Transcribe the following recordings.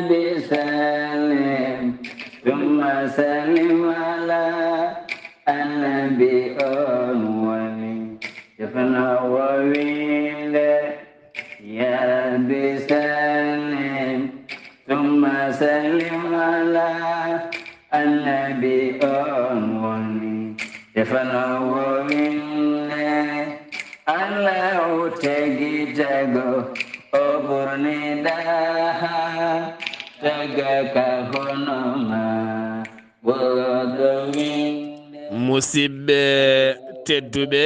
بسلم ثم سلم على النبي ولي شفنا وويل يا ربي سلم ثم سلم على النبي ولي شفنا وويل الله تجي تجو أبرني daha tagaka honoma wodowin musidɓe tedduɓe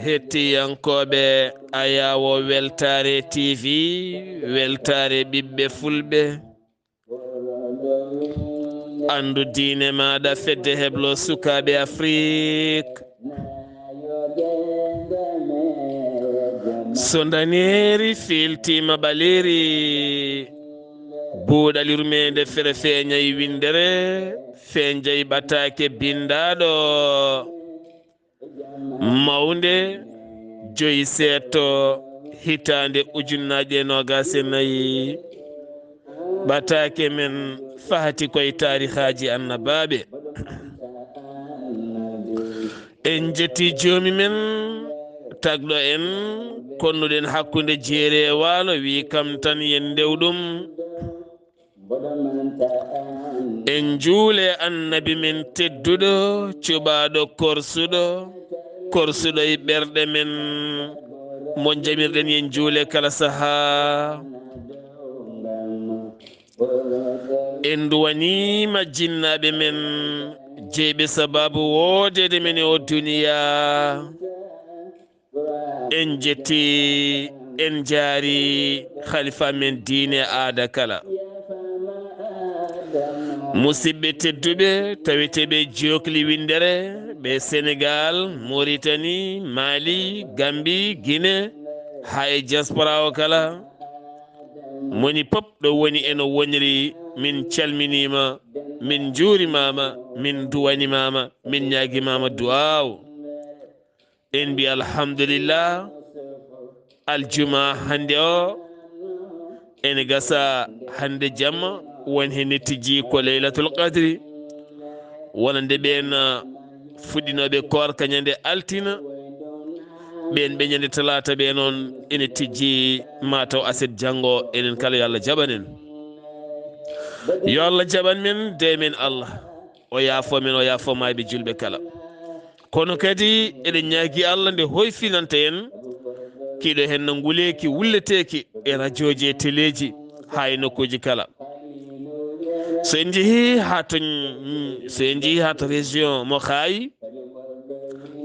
hettiyankoɓe ayawo weltare tv weltare ɓiɓɓe fulɓe andu diine maɗa fedde heblo sukaɓe afrique so daneri filtima ɓaleri buuɗalirmede fere feeñayi windere feeñjayi ɓatake bindaɗo mawde joyi seeto hitande ujunnaje nogase nayyi ɓatake men fahati koye tarihaji annabaɓe en jetti joomi men tagɗo en konnuɗen hakkude jeere waalo wi kam tan yen ndewɗum en juule annabi men tedduɗo cuɓaɗo korsuɗo e ɓerɗe men mo jamirɗen yen juule kala saaha en duwanima jinnaɓe men jeyɓe sababu wodede men e o duniya en jetti en jaari khalifa men diine aada kala musidɓe tedduɓe taweteɓe jokli windere ɓe sénégal mauritanie mali gambie guine ha e diaspora o kala moni pop ɗo woni eno woniri min calminima min juurimama min duwanimama min ñaguimama duwaw en mbi alhamdulillah aljuma hande o ene gasa hande jamma won hen nettiji ko laylatul qadri wona nde ɓen fuɗɗinoɓe koor kañande altina ɓen ɓe ñande talata ɓe noon ene tijji mataw aset janggo enen kala yo Allah jaɓanen yo Allah jaɓan men de men Allah o yaafo men o yaafo mayɓe julɓe kala kono kadi eɗen ñaagui Allah nde hoyfinanta en kiɗo hen no nguleki wulleteki e radio ji e téléji ha e nokkuji kala so en jeehi ha to région mo Xaayi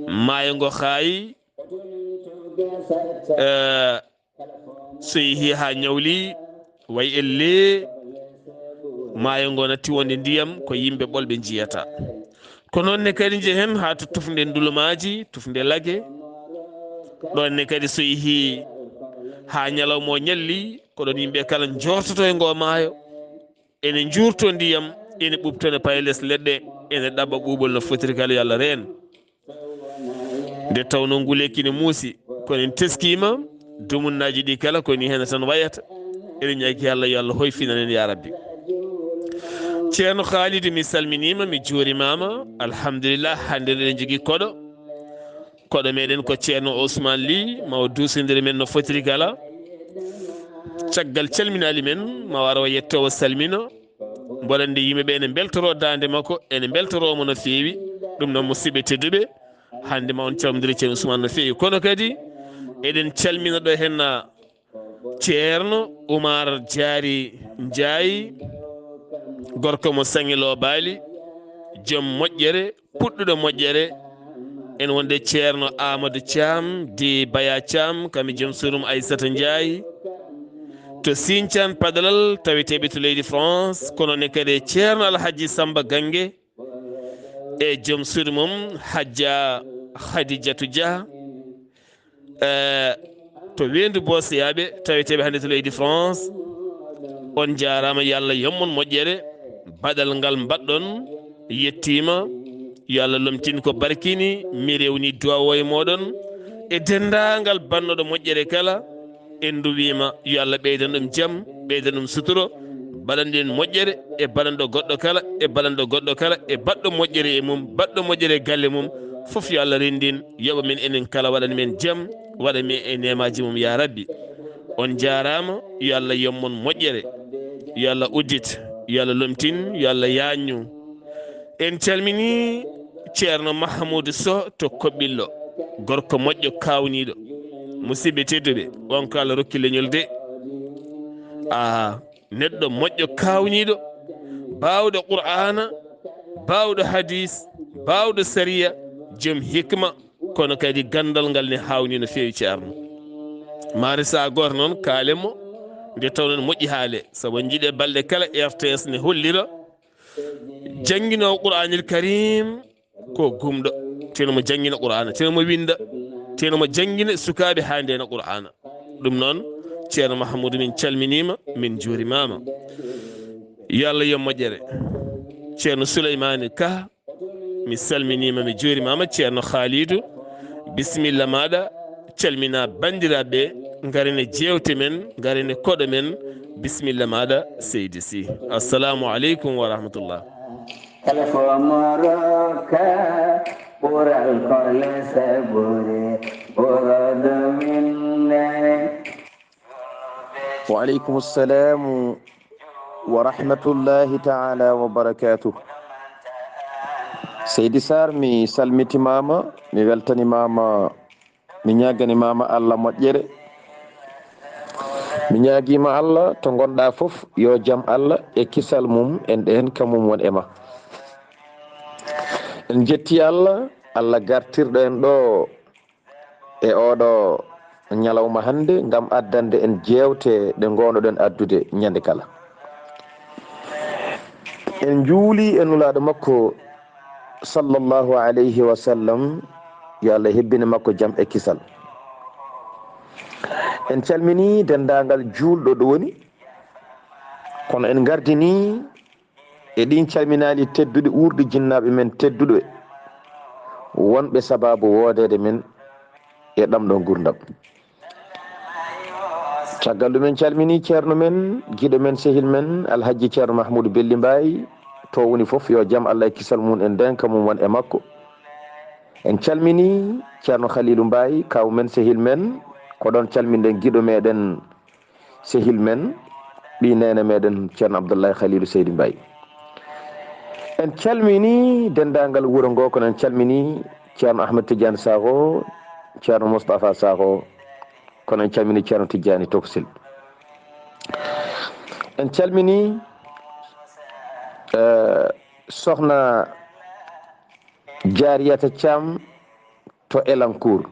maayo ngo Xaayi so yeehi ha Ñawli way elle maayo ngo natti wonde ndiyam ko yimɓe ɓolɓe jiyata ko noonne kadi jeehen ha to tufde ndulumaji tufde lagge ɗonne kadi so yeehi ha ñalawma o ñalli ko ɗon yimɓe kala jortoto e ngo maayo ene jurto ndiyam ene ɓuɓtone paye less leɗɗe ene ɗaɓɓa ɓuuɓol no fotiri kala yo Allah reen nde tawno nguleki ne muusi kono en teskima dumunnaji ɗi kala koni hen tan wayata eɗen ñaagui Allah yo Allah hoyfinanen ya rabbi ceerno Khalidou mi salminima mi juurimama alhamdulillah hande eɗen jogui koɗo meɗen ko ceerno Ousmane Ly mawo dusodiri men no fotiri kala caggal calminali men ma wara o yettowo salmino mboɗande yimɓeɓe ene beltoro dande makko ene beltoromo no fewi ɗum noon musidɓe tedduɓe hande ma on calmodiri ceerno Ousmane no fewi kono kadi eɗen calmina ɗo hen ceerno Oumar Diary Ndiaye gorko mo Sangilo Baali joom moƴƴere puɗɗuɗo moƴƴere en wonde ceerno Amadou Thiam di Baya Thiam kami joom surum Aissata Ndiaye to Sinthiane Padalal taweteɓe to leydi France kono ne kadi ceerno Alhaji Samba Gangue e joom surumum Hadja Khadijatou Dia to wendu Bossoyaɓe taweteɓe hande to leydi France on jarama yo Allah yommon moƴƴere baɗal ngal mbaɗɗon yettima yo Allah lomtin ko barkini mi rewni duwawo e moɗon e dendagal bannoɗo moƴƴere kala en duwima yo Allah ɓeydan ɗum jaam ɓeydan ɗum suturo baɗanden moƴƴere e baɗanɗo goɗɗo kala e baɗanɗo goɗɗo kala e baɗɗo moƴƴere e mum baɗɗo moƴƴere e galle mum fof yo Allah rendin yoɓa min enen kala waɗani men jaam waɗa min e nemaji mum ya rabbi on jarama yo Allah yommon moƴƴere yo Allah uddit yo Allah lomtin yo Allah yañu en calmini ceerno Mahamoudou Sow to Koɓɓillo gorko moƴƴo kawniɗo musidɓe tedduɓe on ko Allah rokki leñol de neɗɗo moƴƴo kawniɗo bawɗo qur'ana bawɗo hadis bawɗo sariya joom hikma kono kadi gandal ngal ne hawni no fewi ceerno mari sa goto noon kalenmo nde tawno moƴƴi haale saabu jiiɗe balɗe kala RTS ne hollira jangguinowo qur'anil karim ko gumɗo teno mo jangguina qur'ana teno mo winda teno mo jangguina sukaɓe ha ndena qur'ana ɗum noon ceerno Mahamoudou min calminima min juurimama yo Allah yo moƴƴere ceerno Souleymane Ka mi salminima mi juurimama ceerno Khalidou bisimilla maɗa calmina bandiraɓe garene jewte men garene koɗo men bisimilla maɗa seydi Sy assalamu aleykum wa rahmatullah وعليكم السلام ورحمة الله تعالى وبركاته سيدي سار مي سلمتي ماما مي weltani mama mi ñagani mama Allah moƴƴere mi ñaguima Allah to gonɗa fof yo jaam Allah e kisal mum en ɗen kamum won ema en jetti Allah Allah gartirɗo en ɗo e oɗo ñalawma hande ngam addande en jewte ɗe gonoɗen addude ñande kala en juuli en nulaɗo makko sallallahu alayhi wa sallam yo Allah hebbini makko jaam e kisal en calmini dendagal julɗo ɗo woni kono en gardini e ɗin calminali tedduɗe urdi jinnaɓe men tedduɗe wonɓe sababu wodede men e ɗamɗo gurdam caggal ɗum en calmini ceerno men guiɗo men sehil men alhaji ceerno Mahmoudou Belli Mbaye to woni fof yo jaam Allah e kisal mum en denka mum won e makko en calmini ceerno Khalilou Mbaye kaw men sehil men ko ɗon calminɗen guiɗo meɗen sehil men ɓi nene meɗen ceerno Abdoullahi Khalilou Seydi Mbaye en calmini dendagal wuuro ngo kono en calmini ceerno Ahmed Tidiane Sakho ceerno Moustapha Sakho kono en calmini ceerno Tidiane Toksil en calmini sohna Jariyata Thiam to Elancourt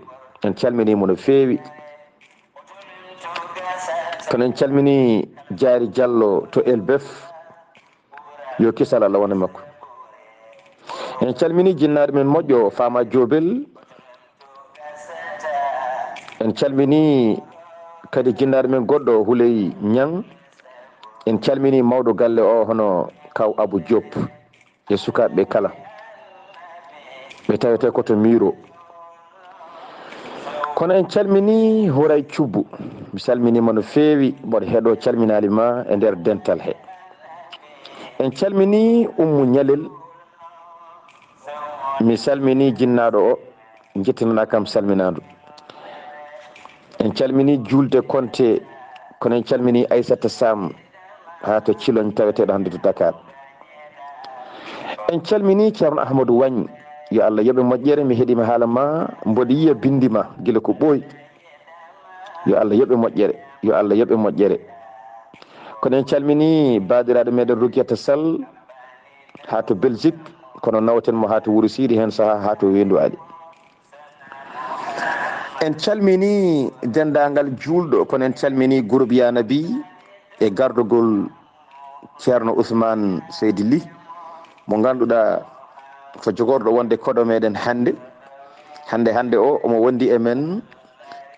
en calminimo no feewi kono en calmini Diary Diallo to Elbef yo kisal Allah wona makko en calmini jinnaɗo men moƴƴo Fama Diobel en calmini kadi jinnaɗo men goɗɗo Houley Niang en calmini mawɗo galle o hono kaw Abou Diop e sukaɓe kala ɓe tawete koto miro kono en calmini Horay Thioubou mi salminima no feewi mboɗo heeɗo calminali ma e nder dental he en calmini Oumou Ñalel mi salmini jinnaɗo o jettinana kam salminadu en calmini Julde Konté kono en calmini Aissata Sam ha to Ciloñ taweteɗo hande to Dakar en calmini ceerno Ahmadou Wagne yo Allah yoɓe moƴƴere mi heeɗima haala ma mboɗo yiya bindima guila ko ɓooyi yo Allah yoɓe moƴƴere yo Allah yoɓe moƴƴere kono en calmini badiraɗo meɗen Roguiata Sall ha to Belgique kono nawten mo ha to Wuro Sidi hen saha ha to Wendu Ali en calmini dendagal julɗo kono en calmini groupe Yanabi e gardugol ceerno Ousmane Seydi Ly mo ganduɗa ko jogorɗo wonde koɗo meɗen hande o omo wondi e men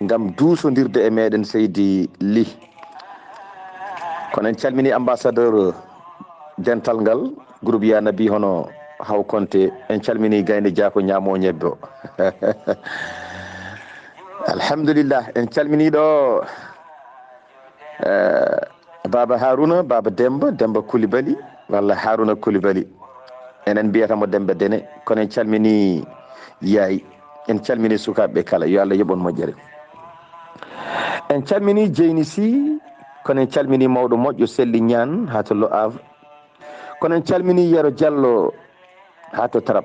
ngam duusodirde e meɗen Seydi Ly kono en calmini ambassadeur dental ngal groupe Yanabi hono Haw Konté en calmini Gaynde Diako ñaamo ñebbe o alhamdulillah en calmini ɗo baba Haruna baba Demba Coulibaly walla Haruna Coulibaly enen mbiyatamo Demba Dene kono en calmini yayi en calmini sukaɓe kala yo Allah yoɓon moƴƴere en calmini Jeyni Sy kono en calmini mawɗo moƴƴo Selli Ñaan ha to Le Havre kono en calmini Yero Diallo ha to Trap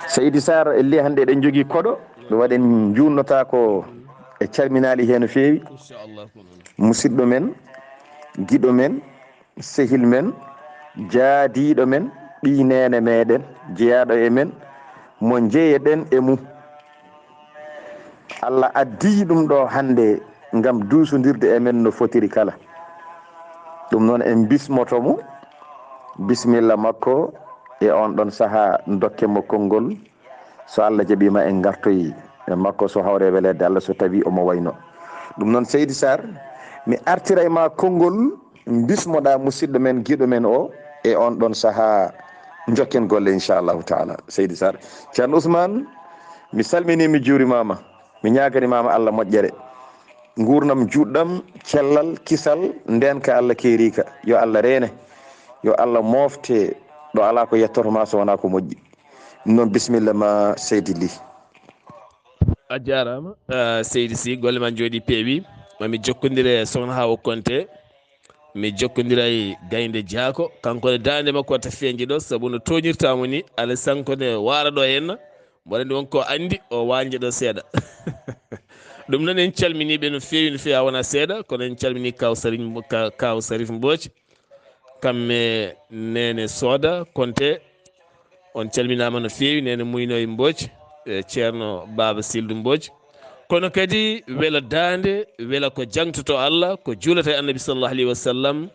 Seydi Sar elle hande eɗen jogui koɗo ɗo waɗen jurnota ko e calminali hen no fewi inchallah musidɗo men giɗo men sehil men jaadiɗo men ɓi nene meɗen jeeyaɗo e men mo jeeyeɗen e mum Allah addi ɗum ɗo hande ngam duusodirde e men no fotiri kala ɗum noon en bismotomo bisimilla makko e on ɗon saaha dokkemo konngol so Allah jaɓima en gartoyi e makko so hawre welede Allah so tawi omo wayno ɗum noon Seydi Sar mi artira e ma konngol bismoɗa musidɗo men giɗo men o e on ɗon saaha jokken golle inchallahu taala Seydi Sar ceerno Ousmane mi salmini mi juurimama mi ñaganimama Allah moƴƴere gurnam juɗɗam cellal kisal ndenka Allah keerika yo Allah reene yo Allah mofte ɗo ala ko yettotoma so wona ko moƴƴi ɗum noon bisimilla ma Seydi Ly a jarama Seydi Sy golle ma jooɗi peewi mami jokkodire Sokhna Hawa Konté mi jokkodira e Gaynde Diako kankone dande makko watta feeñde ɗo saabu no toñirtamo ni ala sankone waara ɗo henna mboɗa wonko andi o wanje ɗo seeɗa ɗum noon en calminiɓe no fewi ha wona seeɗa kono en calmini kaw Sarif Mbodj kamme nene Soda Konté on calminama no fewi nene Muynoye Mbodj ceerno Baba Sildou Mbodj kono kadi wela dande wela ko jangtoto Allah ko juulata e annabi sallallahu alayhi wa sallam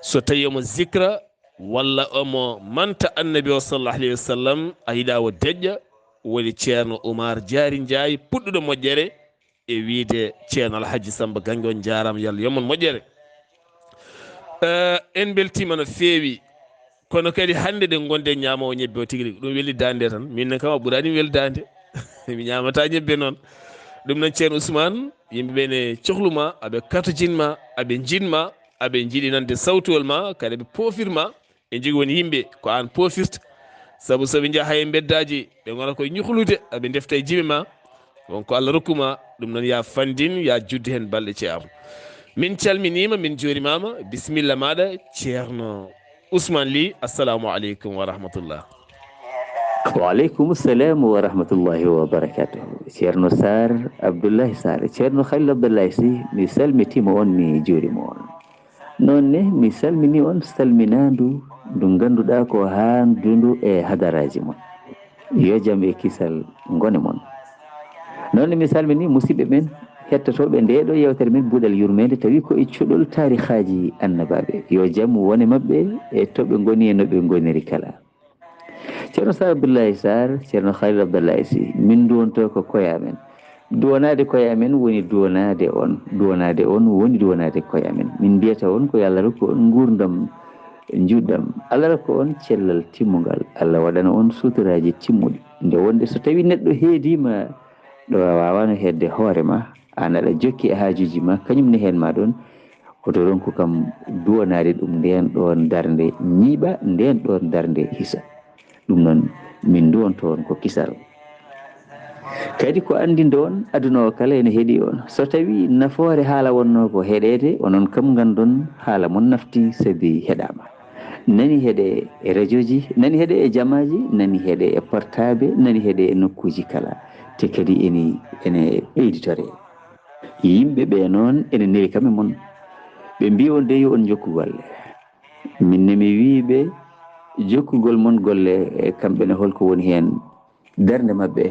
so tawi omo zicra walla omo manta annabi o sallallahu alayhi wa sallam a yiiɗa o deƴƴa woni ceerno Oumar Diary Ndiaye puɗɗuɗo moƴƴere e wiide ceerno Alhaji Samba Gangue on jarama yo Allah yomon moƴƴere en beltima no fewi kono kadi hande ɗe gonde ñamowo ñebbe o tigui rigui ɗum weli dande tan minne kam a ɓuurani weldade mi ñamata ñebbe noon ɗum noon ceerno Ousmane yimɓeɓe ne cohluma aɓe katojinma aɓe jinma aɓe jiiɗinande sawtowol ma kadi ɓe pofirma e jogui woni yimɓe ko an pofirta saabu soɓe jaaha e beddaji ɓe gona koye ñuhlude aɓe defta e jiɓe ma wonko Allah rokkuma ɗum noon ya fandin ya judde hen balɗe ceerno min calminima min jurimama bisimilla maɗa ceerno Ousmane Ly assalamu aleykum wa rahmatullah. وعليكم السلام ورحمة الله وبركاته ceerno Sar Abdoulaye Sar ceerno Khalil Abdoulaye Sy mi salmitima on mi juurima on nonne mi salmini on salminandu ndu ganduɗa ko handundu e hadaraji mon yo jaam e kisal gone mon nonne mi salmini musidɓe men hettotoɓe ndeɗo yewtere men buuɗal yurmede tawi ko e cuɗol tarihaji annabaɓe yo jaam wone mabɓe e toɓe goni e noɓe goniri kala ceerno Sar Abdoulaye Sar ceerno Khalil Abdoulaye Sy min duwonto ko koyamen duwonade koyamen woni duwonade on woni duwonade koyamen min mbiyata on ko Allah rokku on gurdam juɗɗam Allah rokku on cellal timmugal Allah waɗana on suturaji timmuɗi nde wonde so tawi neɗɗo heedima ɗo wawano hedde hoorema an aɗa jokki e hajuji ma kañumne hen ma ɗon koto ronku kam duwonade ɗum nden ɗon darde ñiiɓa nden ɗon darde hisa ɗum noon min duwonto on ko kisal kadi ko andinde on aduna o kala ene heeɗi on so tawi nafoore haala wonno ko heɗede onon kam gandon haala mon nafti sabi heɗama nani heeɗe e radio ji nani heeɗe e jamaji nani heeɗe e portable nani heeɗe e nokkuji kala te kadi ene ɓeyditore yimɓe ɓe noon ene neri kam e mon ɓe mbi on de yo on jokku golle minne mi wiɓe jokkugol mon golle e kamɓe ne holko woni hen darde mabɓe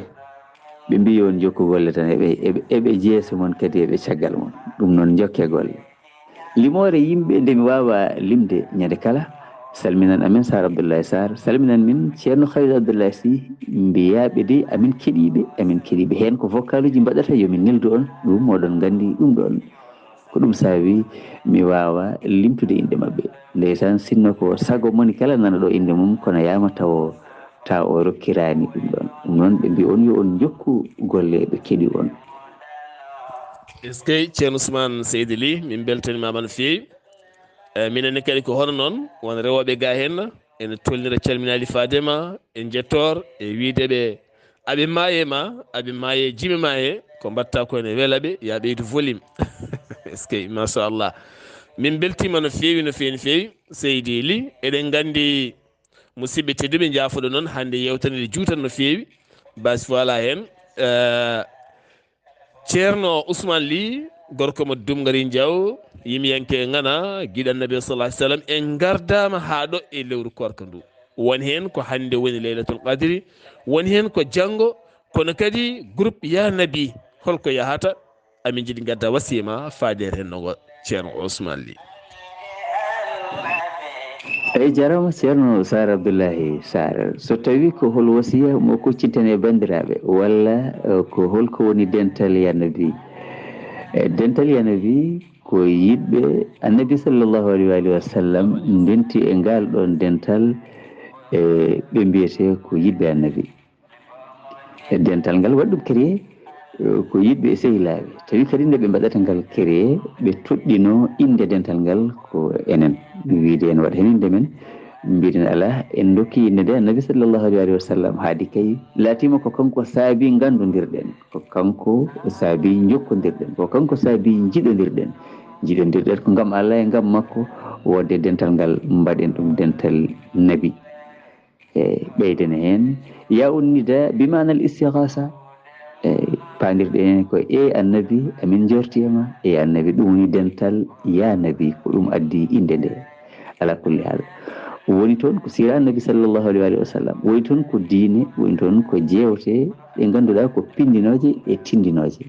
ɓe mbi on jokku golle tan eɓe jeeso mon kadi eɓe caggal mon ɗum noon jokke golle limore yimɓe nde mi wawa limde ñande kala salminan amen Sar Abdoulaye Sar salminan min ceerno Khalil Abdoulaye Sy mbiyaɓe de amin keeɗiɓe hen ko vocal uji mbaɗata yomin neldu on ɗum oɗon gandi ɗum ɗon ko ɗum saabi mi wawa limtude inde mabɓe ndeysan sinno ko sago moni kala nana ɗo inde mum kono yama taw o rokkirani ɗum ɗon ɗum noon ɓe mbi on yo on jokku golle ɓe keeɗi on est ce que ceerno Ousmane Seydi Ly min beltanimama no feewi minenne kadi ko hono noon won rewoɓe ga hen ene tolnira calminali fadema en jettor e wideɓe aɓe maaye jimi ma he ko mbatta ko ene weelaɓe ya ɓeydu volume est ce que machallah min beltima no fewi no fewi no fewi Seydi Ly eɗen gandi musidɓe tedduɓe jaafoɗo noon hande yewtanede juutan no fewi basi voilà hen ceerno Ousmane Ly gorko mo Dumgari Diaw yimiyanke ngana guiɗo annabi sallallahu alaihi wasallam en gardama ha ɗo e lewru korka ndu won hen ko hande woni laylatul qadri won hen ko janggo kono kadi groupe ya nabi holko yahata amin jiiɗi gadda wasiyama faadere hen nogo ceerno Ousmane Ly. eyyi jarama ceerno Sar Abdoullahi Sar so tawi ko hol wasiya mo kucciten e bandiraɓe walla ko holko woni dental yanabi dental yanabi ko yiɗɓe annabi sallllahu alayhi wa sallam ndenti e ngal ɗon dental ɓe mbiyete ko yiɗɓe annabi dental ngal waɗi ɗum créé ko yiɗɓe e sehilaɓe tawi kadi nde ɓe mbaɗata ngal créé ɓe toɗɗino inde dental ngal ko enen wiide en waɗa hen inde men mbiɗen ala en dokki inde nde annabi sallllahu alayhi wa sallam haadi kay laatima ko kanko saabi gandodirɗen ko kanko saabi jokkodirɗen ko kanko saabi jiɗodirɗen ko gam Allah e gam makko wodde dental ngal mbaɗen ɗum dental nabi e ɓeyden hen ya unnida bimanal istighasa pandirɗen ko annabi amin jortiyama annabi ɗum woni dental ya nabi ko ɗum addi inde nde ala kulli hal woni toon ko sira annabi sallllahu alayhi wa sallam woni toon ko diine woni toon ko jewte ɗe ganduɗa ko pindinoje e tindinoje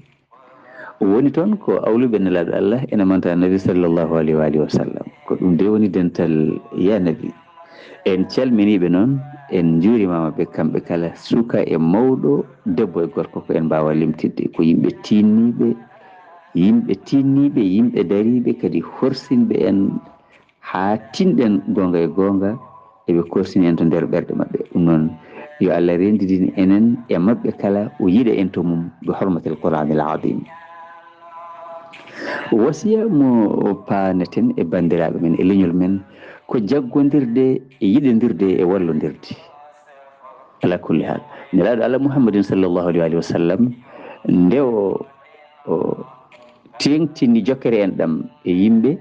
woni toon ko awluɓe nelaɗo Allah ene manta annabi sallllahu alayhi wa sallam ko ɗum de woni dental ya nabi en calminiɓe noon en juurimama ɓe kamɓe kala suka e mawɗo debbo e gorko ko en mbawa limtidde ko yimɓe tinniɓe yimɓe dariɓe kadi horsinɓe en ha tinɗen gonga e gonga eɓe korsini en to nder ɓerɗe mabɓe ɗum noon yo Allah rendidini enen e mabɓe kala o yiɗa en to mum bi hurmatil Qur'anil azim wasiya mo paaneten e bandiraɓe men e leñol men ko jaggodirde e yiɗodirde e wallodirde ala kulli hal nelaɗo Allah Muhammadin sallllahu alayhi wa sallam nde o tengtini jokkere en ɗam e yimɓe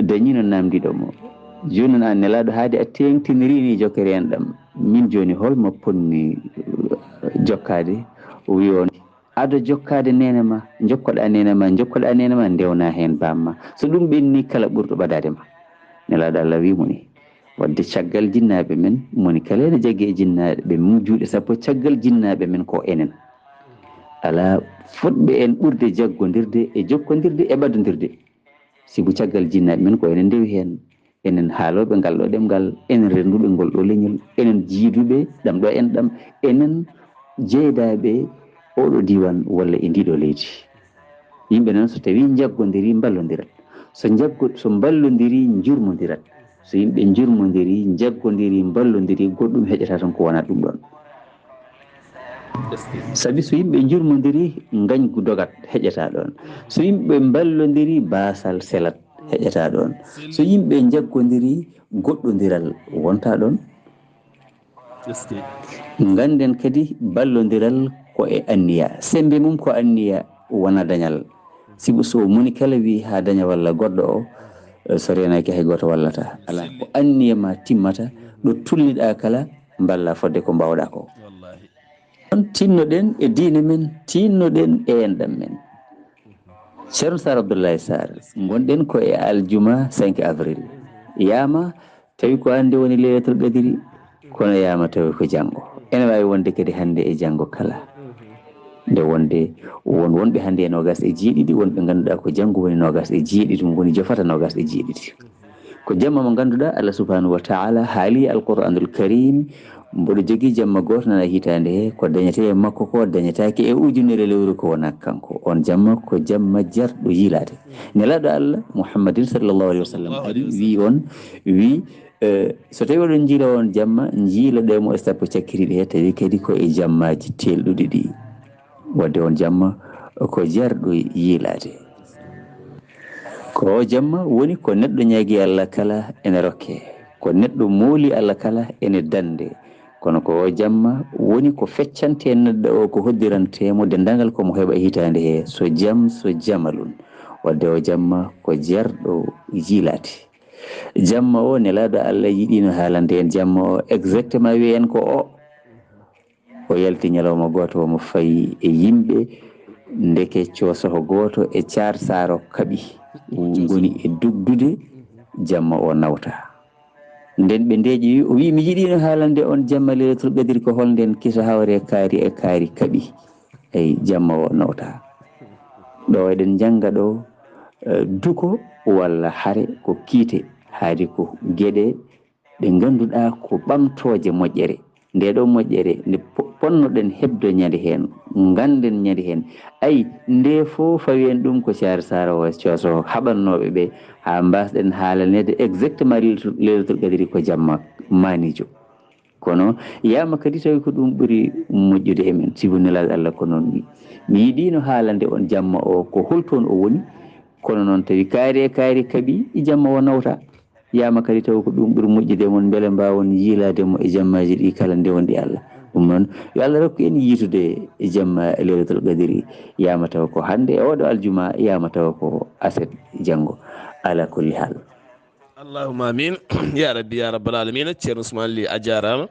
dañino namdiɗomo joni noon an nelaɗo haade a tengtinirini jokkere en ɗam min joni holmo ponni jokkade o wi on ado jokkade nenema jokkoɗa nenema ndewna hen bamma so ɗum ɓenni kala ɓurɗo ɓadade ma nelaɗo Allah wimo ni wadde caggal jinnaɓe men moni kala ene jagui e jinnaɓe mum juuɗe sappo caggal jinnaɓe men ko enen ala fotɓe en ɓurde jaggodirde e jokkodirde e ɓaddodirde sibu caggal jinnaɓe men ko enen ndewi hen enen haaloɓe ngal ɗo ɗemgal enen renduɓe ngol ɗo leñol enen jiiduɓe ɗam ɗo en ɗam enen jeydaɓe oɗo diwan walla e ndiɗo leydi yimɓe noon so tawi jaggodiri ballodirat so ballodiri jurmodirat so yimɓe jurmodiri jaggodiri ballodiri goɗɗum heƴata tan ko wona ɗum ɗon sabi so yimɓe jurmodiri gañgu dogat heƴata ɗon so yimɓe ballodiri basal selat heƴata ɗon so yimɓe jaggodiri goɗɗodiral wonta ɗon ganden kadi ballodiral ko e anniya sembe mum ko anniya wona dañal sibu so moni kala wi ha daña walla goɗɗo o so renaki hay goto wallata ala ko anniya ma timmata ɗo tulniɗa kala balla fodde ko mbawɗa ko on tinnoɗen e diine men tinnoɗen e enɗam men ceerno Sar Abdoullahi Sar gonɗen ko e aljuma 5 avril yama tawi ko hande woni laylatul qadri kono yama tawi ko janggo ene wawi wonde kadi hande e janggo kala nde wonde wonɓe hande e nogas e jeeɗiɗi wonɓe ganduɗa ko janggo woni nogas e jeeɗiɗi ɗum woni jofata nogas e jeeɗiɗi ko jamma mo ganduɗa Allah subhanahu wa ta'ala haali alqur'anul karim mboɗo jogui jamma goto nana hitande he ko dañete e makko ko dañetake e ujunere lewru ko wona kanko on jamma ko jamma jarɗo yiilade nelaɗo Allah Muhammadin sallllahu alayhi wa sallam ari wi so tawi oɗon jiila on jamma jiilaɗemo e sappo cakkiriɗe he tawi kadi ko e jammaji telɗuɗi ɗi wadde on jamma ko jarɗo yiilade ko jamma woni ko neɗɗo ñaagi Allah kala ene rokke, ko neɗɗo mooli Allah kala ene dande, kono ko jamma woni ko feccante neɗɗo o ko hoddirantemo dendagal komo heɓa hitande he, so jam so jamalun. wadde o jamma ko jarɗo jiilati. Jamma o nelaɗo Allah yiɗino haalande en jamma o exactement wiyen ko o yalti ñalawma goto omo fayi e yimɓe ndeke cosoho goto e Thiar Saro kaɓi goni e dugdude jamma o nawta. Nden ɓe ndeeƴi o wi mi yiɗino haalande on jamma Laylatul Qadri ko holnden kisa hawre kaari e kaari kaɓi, eyi jamma o nawta. ɗo eɗen janga ɗo duko walla hare ko kiite haadi ko gueɗe ɗe ganduɗa ko ɓamtoje moƴƴere. Nde ɗo moƴƴere nde ponnoɗen hebdo ñande hen, ganden ñande hen, ayi nde fo fawi en ɗum ko Thiar Saro o coso haɓannoɓe ɓe ha mbasɗen haalanede exactement Laylatul Qadri ko jamma manijo. kono yama kadi tawi ko ɗum ɓuuri moƴƴude e men, sibu nelaɗo Allah ko noon wi mi yiɗino haalande on jamma o ko holtoon o woni, kono noon tawi kaari e kaari kaaɓi jamma o nawta. Yama kadi tawi ko ɗum ɓuuri moƴƴude mon beele mbawon yiilademo e jammaji ɗi kala ndewonɗi Allah. ɗum noon yo Allah rokku en yitude e jamma Laylatul Qadri, yama taw ko hande e oɗo aljuma, yama taw ko aset janggo. Ala kulli hal, allahuma amin ya rabbi ya rabbal alamina. Ceerno Ousmane Ly a jarama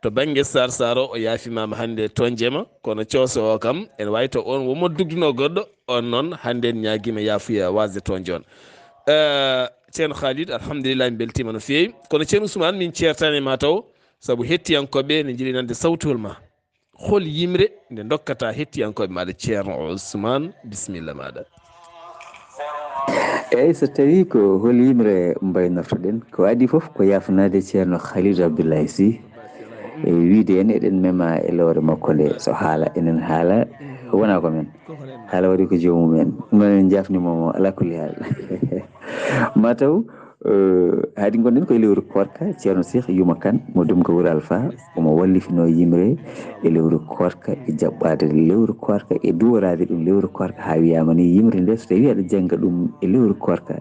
to banggue Sar Saro o yaafimama hande toon jeema, kono coso o kam ene wawi to on womo dugduno goɗɗo, on noon hande en ñaguima yaafuya wasde toon jon. Ceerno Khalid alhamdulillah mi beltima no fewi, kono ceerno Ousmane min ceertani ma taw saabu hettiyankoɓe ne jiiɗi nande sawtol ma, hol yimre nde dokkata hettiyankoɓe maɗa ceerno Ousmane, bisimilla maɗa. eyyi so tawi ko hol yimre mbaynortoɗen ko adi foof ko yafanade ceerno Khalidou Abdoulaye Sy e wiide en eɗen mema e lewre makko nde so haala enen haala wona ko men haala waɗi ko jomumen, ɗum noon en jafnimomo ala kulli haal. mataw haadi gonɗen koye lewru korka, ceerno Cheikh Yuma Kane mo ɗum ko wuuro Alpha omo wallifino yimre e lewru korka, e jaɓɓade lewru korka e duworade ɗum lewru korka, ha wiyama ni yimre nde so tawi aɗa jangga ɗum e lewru korka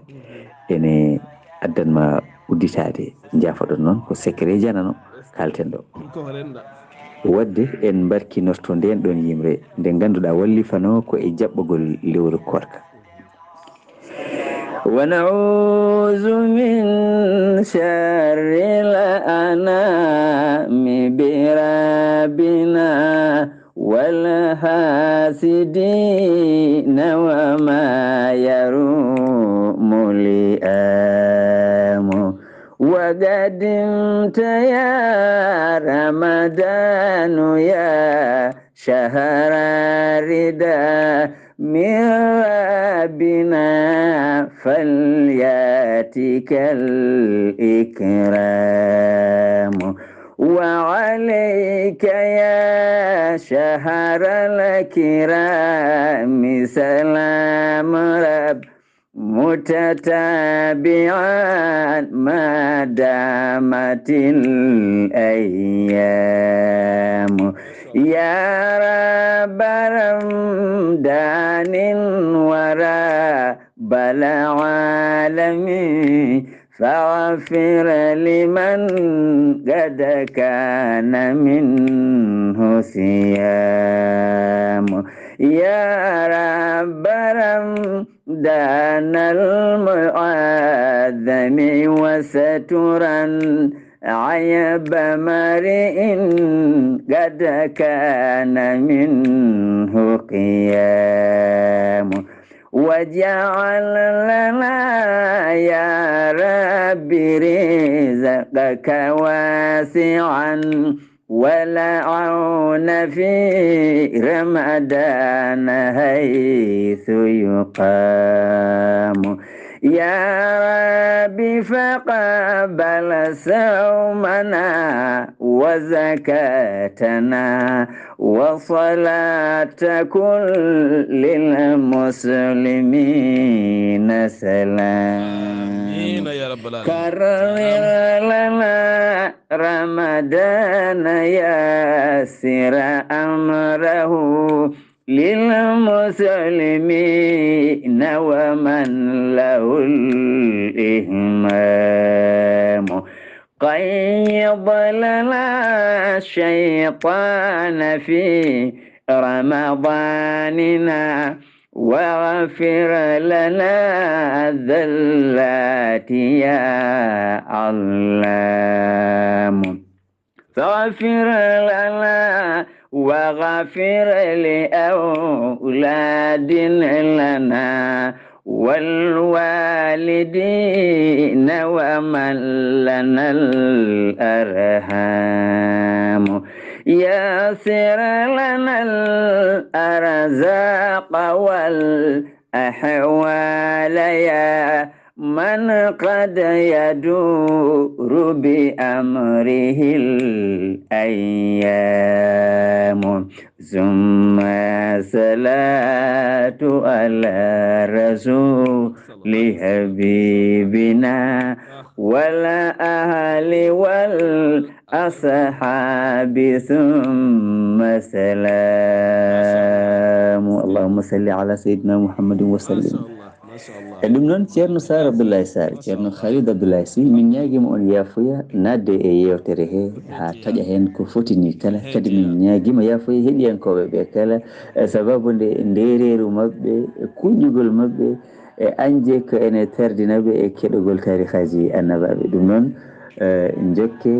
ene addanma udditade. Jafoɗon noon ko secret janano kalten ɗo. wadde en barkinorto nden ɗon yimre nde ganduɗa wallifano ko e jaɓɓogol lewru korka. ونعوذ من شر الأنام بربنا والحاسدين وما يروم لئام وقدمت يا رمضان يا شهر الردى من ربنا فلياتك الإكرام وعليك يا شهر الكرام سلام رب متتابعا ما دامت الأيام يا رب رمضان ورب العالمين فاغفر لمن قد كان منه صيام يا رب رمضان المعظم وسترا عيب مرئ قد كان منه قيام وجعل لنا يا رب رزقك واسعا ولعون في رمضان حيث يقام يا رب فقبل صومنا وزكاتنا وصلاة كل المسلمين سلام يا رب العالمين. كرر لنا رمضان ياسر أمره للمسلمين ومن له الإهمام قيض لنا الشيطان في رمضاننا واغفر لنا الذلات يا علام فاغفر لنا وغفر لأولاد لنا والوالدين ومن لنا الأرحام يسر لنا الأرزاق والأحوال يا من قد يدور بأمره الأيام ثم صلاة على رسول حبيبنا والأهل والأصحاب ثم سلام اللهم صل على سيدنا محمد وسلم e ɗum noon ceerno sar abdoulaye sar ceerno khalid abdoulaye sy min ñaaguima on yaafoya nadde e yewtere he ha taƴa hen ko fotini kala kadi min ñaaguima yaafoya heeɗiyankoɓe ɓe kala sababude ndereru mabɓe e kuƴƴugol mabɓe e anje ko ene tardinaɓe e keɗogol tarihaji annabaɓe ɗum noon jokke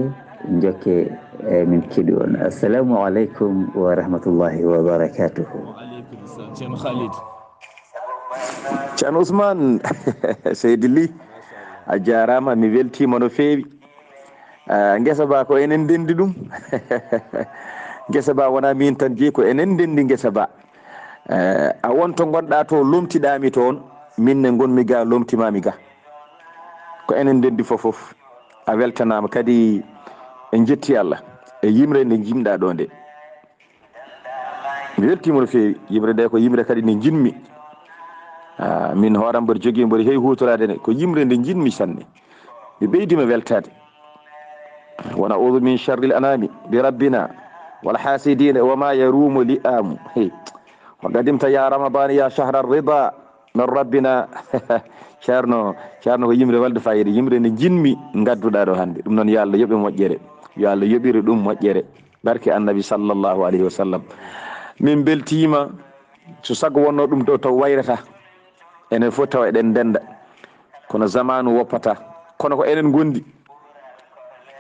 min keɗi on assalamu aleykum wa rahmatullahi wa barakatuhu. waaleykum salam ceerno khalid. ceerno Ousmane seydi Ly a jarama mi weltima no feewi guesa ba ko enen dendi ɗum guesa ba wona min tan jeeyi ko enen dendi guesa ba a wonto gonɗa to lomtiɗami toon minne gonmi ga lomtimami ga ko enen dendi fofof a weltanama kadi en jetti Allah e yimre nde jimɗa ɗo nde mi weltima no feewi yimre nde ko yimre kadi nde jinmi min hooram mboɗo jogui mboɗo heewi hutorade ne ko yimre nde jinmi sanne mi ɓeydima weltade wona udu min sharril anami bi rabbina wal hasidina wama yarumu li amu hey o gadimta ya ramadan ya shahra rida min rabbina ceerno ko yimre walde fayida yimre nde jinmi gadduɗa ɗo hande ɗum noon yo Allah yoɓe moƴƴere yo Allah yoɓiri ɗum moƴƴere barke annabi sallllahu alayhi wa sallam min beltima so sago wonno ɗum ɗo taw wayrata enen fof taw eɗen ndenda kono zamanu woppata kono ko enen gondi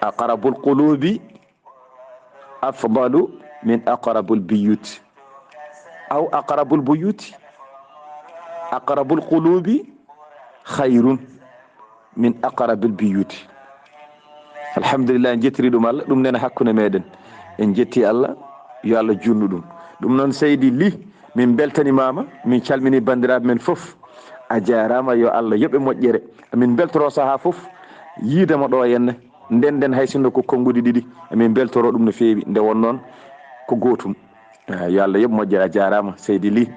aqrabul qulubi afdalu min aqrabul biyuti aw aqrabul buyuti aqrabul qulubi khayrun min aqrabil biyuti alhamdulillah en jettiri ɗum Allah ɗum nena hakkude meɗen en jetti Allah yo Allah junnu ɗum noon seydi Ly min beltanimama min calmini bandiraɓe men foof a jarama yo Allah yoɓe moƴƴere min beltoro saaha foof yiidama ɗo henne ndenden hay sinno ko konguɗi ɗiɗi emin beltoro ɗum no feewi nde won noon ko gotum yo Allah yoɓe moƴƴere a jarama seydi Ly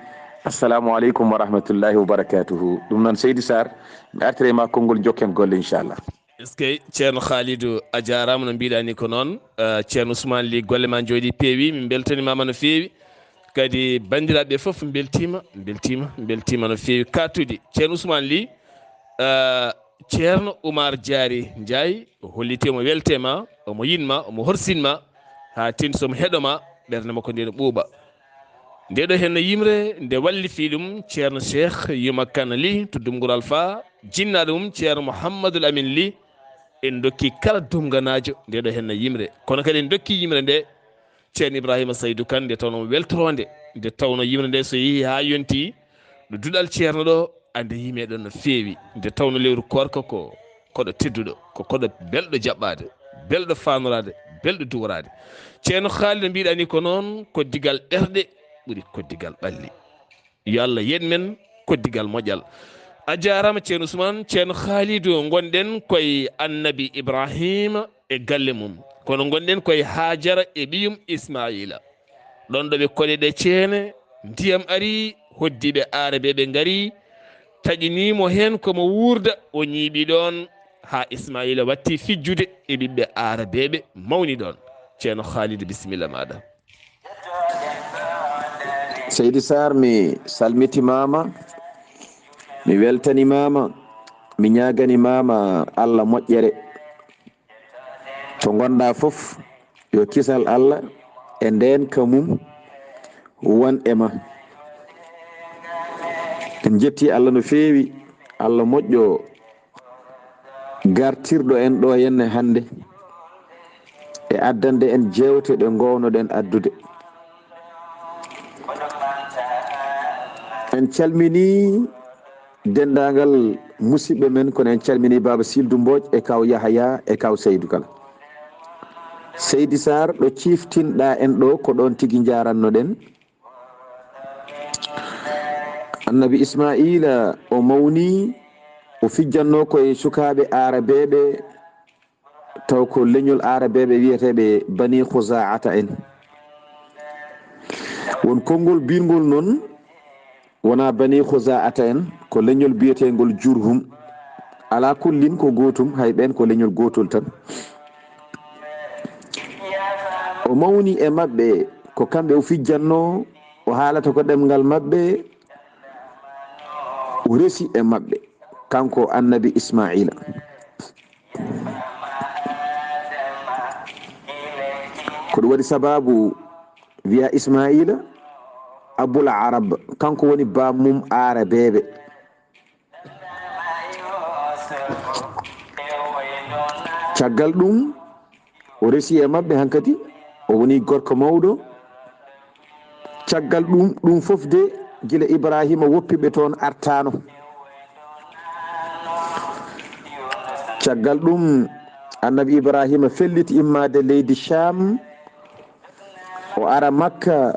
assalamu aleykum wa rahmatullahi wa barakatuhu ɗum noon seydi Sarr mi artire ma konngol jokken golle inchallah. est ce que ceerno Khalidou a jarama no mbiɗa ni ko noon ceerno Ousmane Ly golle ma jooɗi peewi min beltanimama no feewi kadi bandiraɓe foof beltima no feewi kattude ceerno Ousmane Ly ceerno Oumar Diary Ndiaye o hollitimo weltema omo yinma omo horsinma ha tin somo heɗoma ɓerde makko nde no ɓuuɓa ndeɗo hen no yimre nde wallifi ɗum ceerno Cheikh Yuma Kane Ly to Dumgol Alpha jinnaɗo mum ceerno Mouhamadoul Amine Ly en dokki kala dumganajo ndeɗo hen no yimre kono kadi en dokki yimre nde ceerno Ibrahima Saydou Kane nde tawno weltoronde nde tawno yimre nde so yeehi ha yonti ɗo duɗal ceerno ɗo ande yimeɗon no feewi nde tawno lewru korka ko koɗo tedduɗo ko koɗo belɗo jaɓɓade belɗo fanorade belɗo duworade ceerno Khalid no mbiɗa ni ko noon koddigal ɗerɗe ɓuuri koddigal ɓalli yo Allah yen men koddigal moƴƴal a jarama ceerno Ousmane ceerno Khalidou gonɗen koye annabi Ibrahima e galle mum kono gonɗen koye Hajara e ɓiyum Ismaila ɗon ɗo ɓe koɗeɗe ceene ndiyam ari hoddiɓe arabe ɓe gari taƴinimo hen komo wurda o ñiiɓi ɗon ha Ismaila watti fijjude e ɓiɓɓe arabeɓe mawni ɗon ceerno Khalidou bisimilla maɗa. seydi Sarr mi salmitimama mi weltanimama mi ñagani mama Allah moƴƴere to gonɗa fof yo kisal Allah e nden kamum won e ma. en jetti Allah no feewi, Allah moƴƴo gartirɗo en ɗo henne hande e addande en jewte ɗe gownoɗen addude. en calmini dendagal musidɓe men kono en calmini baba Sildu Mbodj e kaw Yahaya e kaw Seydou kala. Seydi Sarr ɗo ciftinɗa en ɗo ko ɗon tigui jarannoɗen. annabi Ismaila o mawni o fijjanno koye sukaɓe arabeɓe taw ko leñol arabeɓe wiyeteɓe bani khuza'ata en. won konngol birgol noon wona bani khuza'ata en ko leñol biyetegol Jurhum. ala kullin ko gotum, hay ɓen ko leñol gotol tan. o mawni e mabɓe ko kamɓe o fijjanno, o haalata ko ɗemgal mabɓe, o resi e mabɓe kanko annabi Ismaila. ko ɗum waɗi sababu wiya Ismaila abul arab, kanko woni bammum arabeɓe. caggal ɗum o resi e mabɓe hankadi o woni gorko mawɗo. caggal ɗum fof de gila Ibrahima woppiɓe toon artano. caggal ɗum annabi Ibrahima felliti immade leydi Sham, o ara Makka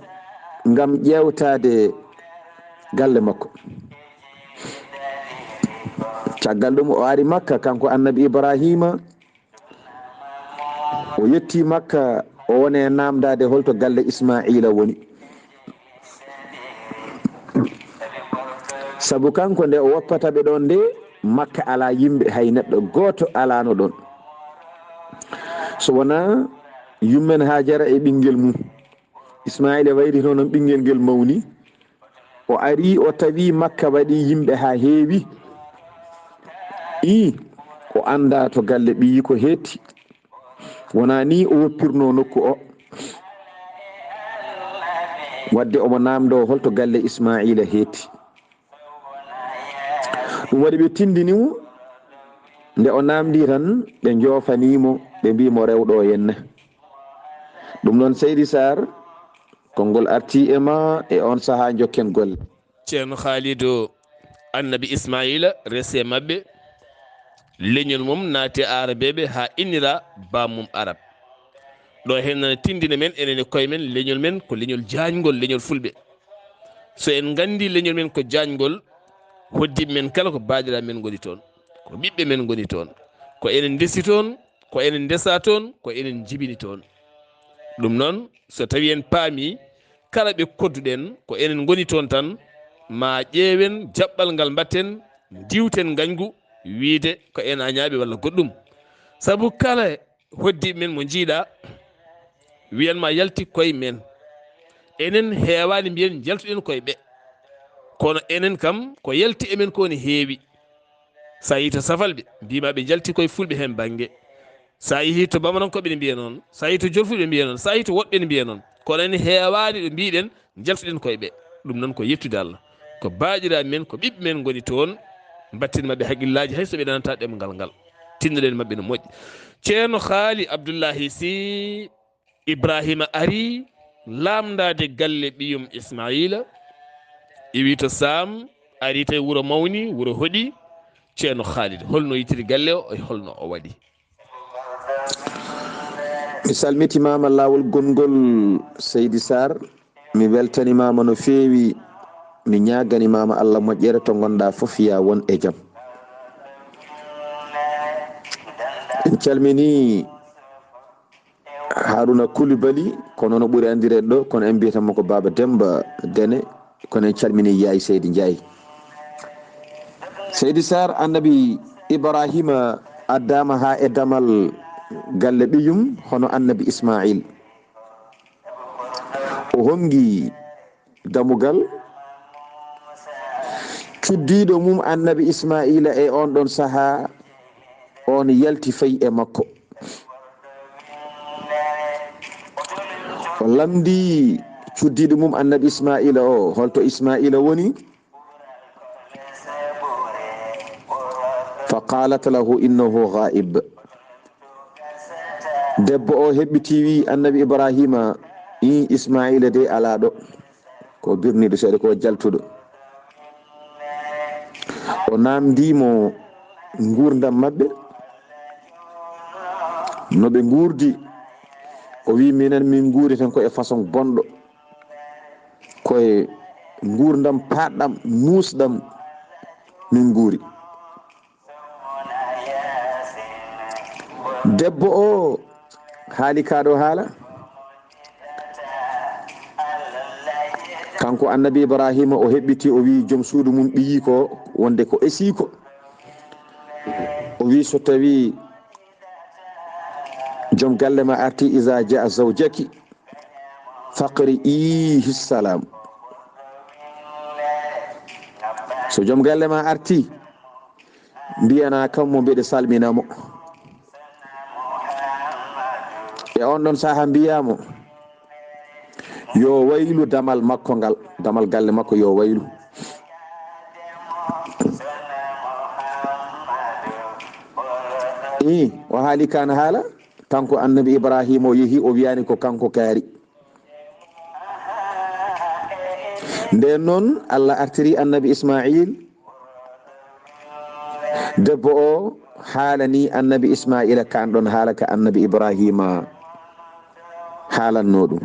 ngam ƴewtade galle makko. caggal ɗum o ari Makka kanko annabi Ibrahima, o yetti Makka o wone namdade holto galle Ismaila woni. sabu kanko nde o woppataɓe ɗon nde Makka ala yimɓe, hay neɗɗo goto alano ɗon, so wona yummen Hajara e ɓinguel mum. Ismaila wayri noon ɓinguel ngel mawni, o ari o tawi Makka waɗi yimɓe ha heewi, o anda to galle ɓiyi ko hetti, wona ni o woppirno nokku o, wadde omo namdo holto galle Ismaila hetti. ɗum waɗi ɓe tindinimo, nde o namdi tan ɓe jofanimo, ɓe mbimo rewɗo henne. ɗum noon Seydi Sarr konngol arti e ma e on saaha jokken golle. ceerno Khalidou annabi Ismaila rese mabɓe, leñol mum naati arabeɓe ha innira bammum arab. ɗo hen tindina men enen e koye men leñol men ko leñol jañgol, leñol fulɓe. so en gandi leñol men ko jañgol, hoddiɓe men kala ko baɗiraɓe men goni toon, ko ɓiɓɓe men goni toon, ko enen desi toon, ko enen desa toon, ko enen jibini toon. ɗum noon so tawi en paami kala ɓe kodduɗen ko enen goni toon tan, ma ƴeewen jaɓɓal ngal mbatten diwten gañgu wiide ko en añaaɓe walla goɗɗum. sabu kala hoddiɓe men mo jiiɗa wiyanma yalti koye men, enen heewani mbiyen jaltuɗen koye ɓe, kono enen kam ko yalti emen ko ne heewi. sa yi to safalɓe mbima ɓe jalti koye fulɓe hen banggue, sa yeehi to Bamarankoɓe ne mbiya noon, sa yi to Jolfuɓe mbiya noon, sa yi to woɓɓe ne mbiya noon, kono en heewani ɗo mbiɗen jaltuɗen koye ɓe. ɗum noon ko yettude Allah, ko baɗiraɓe men, ko ɓiɓɓe men goni toon, mbatten mabɓe haqqillaji hayso ɓe nanata ɗemgal ngal, tinnoɗen mabɓe no moƴƴi. ceerno Haali Abdoullahi Sy Ibrahima ari lamdade galle ɓiyum Ismaila, iwi to Sam, ari tawi wuuro mawni, wuuro hoɗi. ceerno Khalid holno yitiri galle o e holno o waɗi? mi salmitimama lawol gongol Seydi Sarr, mi weltanimama no feewi, mi ñaganimama Allah moƴƴere to gonɗa foof ya won e jaam. en calmini Haruna Coulibaly kono no ɓuuri andirede ɗo, kono en mbiyatanmo ko Baba Demba Dene, kono en calmini Yaye Seydi Ndiaye. Seydi Sarr annabi Ibrahima addama ha e damal galle ɓiyum hono annabi Ismail. o hongi damugal cuddiɗo mum annabi ismaila e on ɗon saha on yalti fayi e makko o lamdi cuddiɗo mum annabi ismaila o holto ismaila woni fa qalat lahu innahu ghaib debbo o heɓɓiti wi annabi ibrahima i ismaila de ala ɗo ko birniɗo seeɗa ko jaltuɗo o namdimo gurdam mabɓe no ɓe gurdi o wi minen min guuri tan ko e façon bonɗo koye gurdam paɗɗam musɗam min guuri debbo o haali kaɗo haala kanko annabi ibrahima o heɓɓiti o wi joom suudu mum ɓiyi ko wonde ko esiko o wi so tawi joom galle ma arti isa jaa zawjaki faqri ihi salam so joom galle ma arti mbiyana kammo mbeɗe salminamo e on ɗon saaha mbiyamo yo waylu damal makko ngal damal galle makko yo waylu o haali kana haala kanko annabi ibrahima o yeehi o wiyani ko kanko kaari nden noon allah artiri annabi ismail debbo o haalani annabi ismaila kan ɗon haala ka annabi ibrahima haalanno ɗum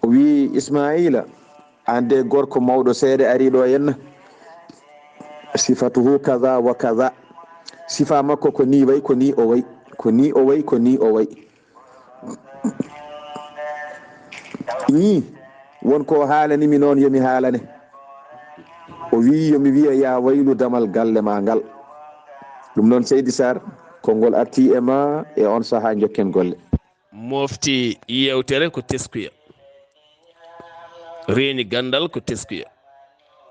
o wi ismaila ande gorko mawɗo seeɗa ariɗo henna sifatuhu kaza wa kaza sifa makko ko ni way ko ni o way ko ni o way ko ni o way ni wonko haalanimi noon yomi haalane o wi yomi wiya ya waylu damal galle ma ngal ɗum noon seydi sar konngol arti e ma e on saha jokken golle mofti yewtere ko teskuya reeni gandal ko teskuya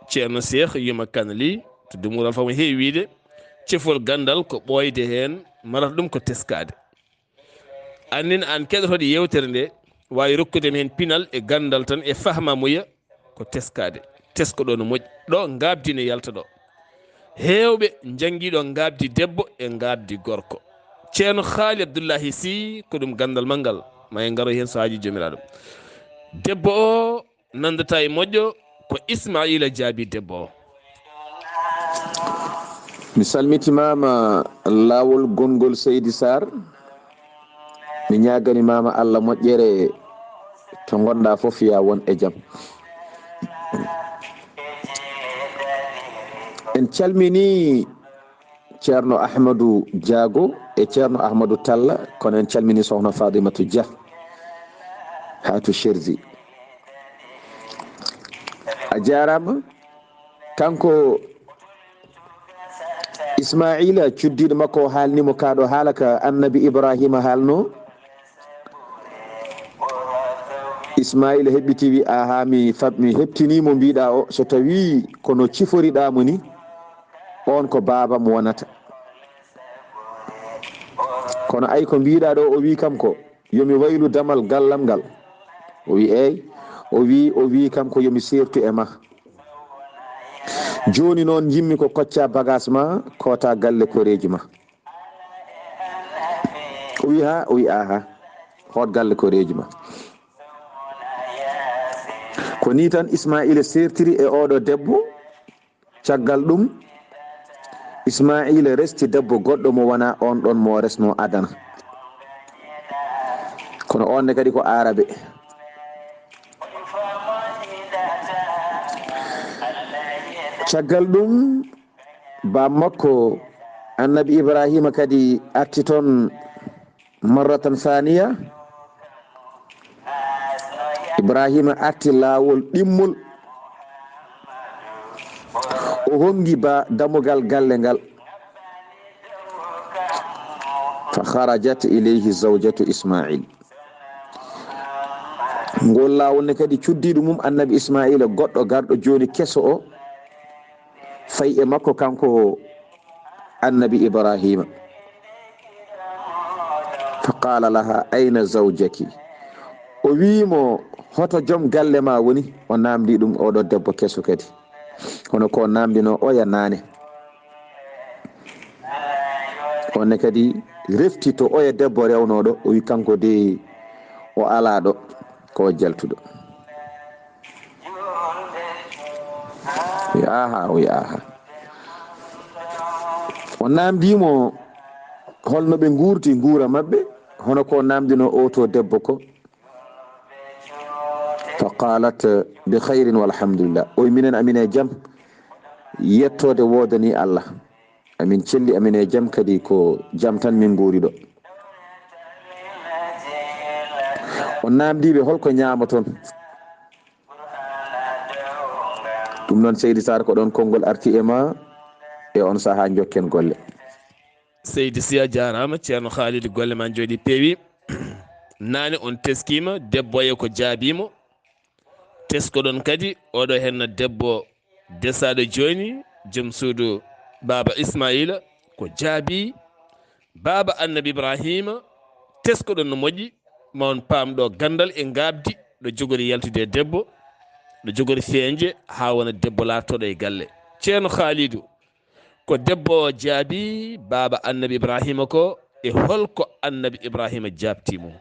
ceerno cheikh yuma kanali to dumuran famo heewi wiide cefol gandal ko ɓoyde hen marata ɗum ko teskade annin an keɗotoɗo yewtere nde wawi rokkudemi hen pinal e gandal tan e fahma muya ko teskade tesko ɗo no moƴƴi ɗo gabdi ne yalta ɗo hewɓe jangguiɗo gabdi debbo e gabdi gorko ceerno haali abdoullahi sy ko ɗum gandal manggal ma en garo hen so haji jomiraɗo debbo o nandata e moƴƴo ko ismaila jaabi debbo o mi salmitimama lawol gongol seydi sar mi ñaganimama allah moƴƴere to gonɗa foof ya won e jaam en calmini ceerno ahmadou diago e ceerno ahmadou talla kono en calmini sohna fadimatou dia ha to cherzi a jarama kanko ismaila cuddiɗo makko haalnimo kaɗo haala ka annabi ibrahima haalno ismaila heɓɓiti wi aha mi heɓtinimo mbiɗa o so tawi kono ciforiɗamo ni on ko babam wonata kono ay ko mbiɗa ɗo o wi kam ko yomi waylu damal gallam ngal o wi eyyi o wi kam ko yomi sertu e ma joni noon jimmi ko kocca bagage ma kota galle koreji ma o wi aha hot galle koreji ma ko ni tan ismaila sertiri e oɗo debbo caggal ɗum ismaila resti debbo goɗɗo mo wona on ɗon mo resno adana kono onne kadi ko arabe caggal ɗum ba makko annabi ibrahima kadi arti toon marratan thaniya ibrahima arti lawol ɗimmol o hongi ba damugal galle ngal fa kharajat ilayhi zawjatu ismail ngol lawol ne kadi cuddiɗo mum annabi ismaila goɗɗo garɗo joni keso o fay e makko kanko annabi ibrahima fa qala laha ayna zawjaki o wimo hoto joom galle ma woni o namdi ɗum oɗo debbo keso kadi hono ko namdino oya nane onne kadi refti to oya debbo rewnoɗo o wi kanko de o ala ɗo ko jaltuɗo aha o aha o namdimo holno ɓe gurti guura mabɓe hono ko namdino o to debbo ko fa qalat bi khayrin walhamdulillah o minen amine jaam yettode wodani Allah amin celli amine jaam kadi ko jaam tan min guuri ɗo o namdiɓe holko ñamaton ɗum noon Seydi Sar ko ɗon konngol arti e ma e on saha jokken golle. Seydi Sy a jarama ceerno Khalid golle ma jooɗi peewi nane on teskima debbo e ko jaabimo teskoɗon kadi oɗo henna debbo desaɗo joni joom suudu baba Ismaila ko jaabi baba annabi Ibrahima teskoɗon no moƴƴi ma on pamɗo gandal e gabdi ɗo jogori yaltude debbo ɗo jogori feeñje ha wona debbo lartoɗo e galle ceerno Khalidou ko debbo jaabi baba annabi Ibrahima ko e holko annabi Ibrahima jabtimo.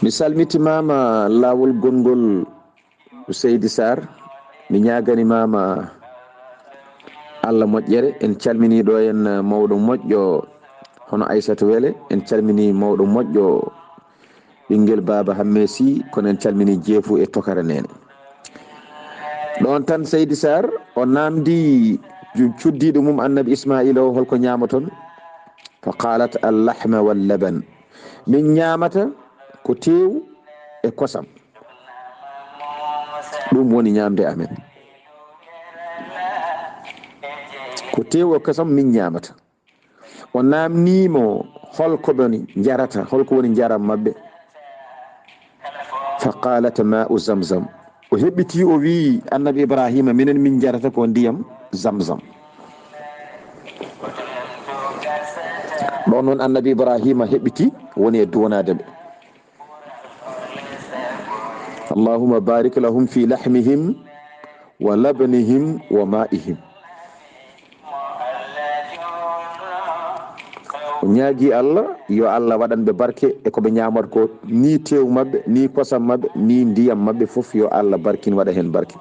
mi salmitimama lawol gongol Seydi Sar mi ñaganimama Allah moƴƴere en calmini ɗo en mawɗo moƴƴo hono Aissatou Wele en calmini mawɗo moƴƴo ɓinguel baba Hamme Sy kono en calmini jeefu e tokara nene ɗon tan Seydi Sar o namdi cuddiɗo mum annabi Ismaila o holko ñamaton fa qalat allahma wallaban min ñamata ko tewu e kosam ɗum woni ñamde amen ko tewu e kosam min ñamata o namnimo holko ɓeni jarata holko woni jaram mabɓe fa qalat ma'u zamzam o heɓɓiti o wi annabi Ibrahima minen min jarata ko ndiyam zamzam ɗon noon annabi Ibrahima heɓɓiti woni e duwanade ɓe allahumma barik lahum fi lahmihim wa labnihim wa ma'ihim o ñaagui Allah yo Allah waɗanɓe barke e koɓe ñamata ko ni tew mabɓe ni kosam mabɓe ni ndiyam mabɓe foof yo Allah barkin waɗa hen barke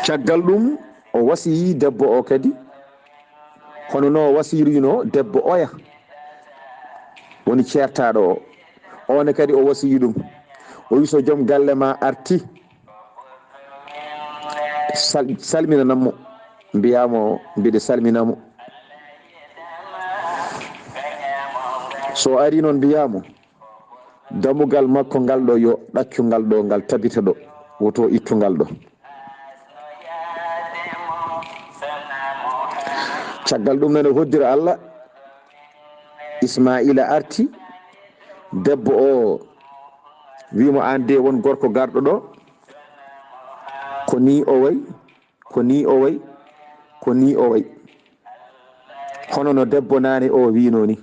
caggal ɗum o wasiyi debbo o kadi hono no wasirino debbo oya woni certaɗo o one kadi o wasiyi ɗum o wi so joom galle ma arti salminanamo mbiyamo mbiɗa salminamo so ari noon mbiyamo dammugal makko ngal ɗo yo ɗaccugal ɗo ngal tabita ɗo woto ittugal ɗo caggal ɗum nane hoddira Allah Ismaila arti debbo o wimo an de won gorko garɗo ɗo ko ni o way ko ni o way ko ni o way hono no debbo nane o wino ni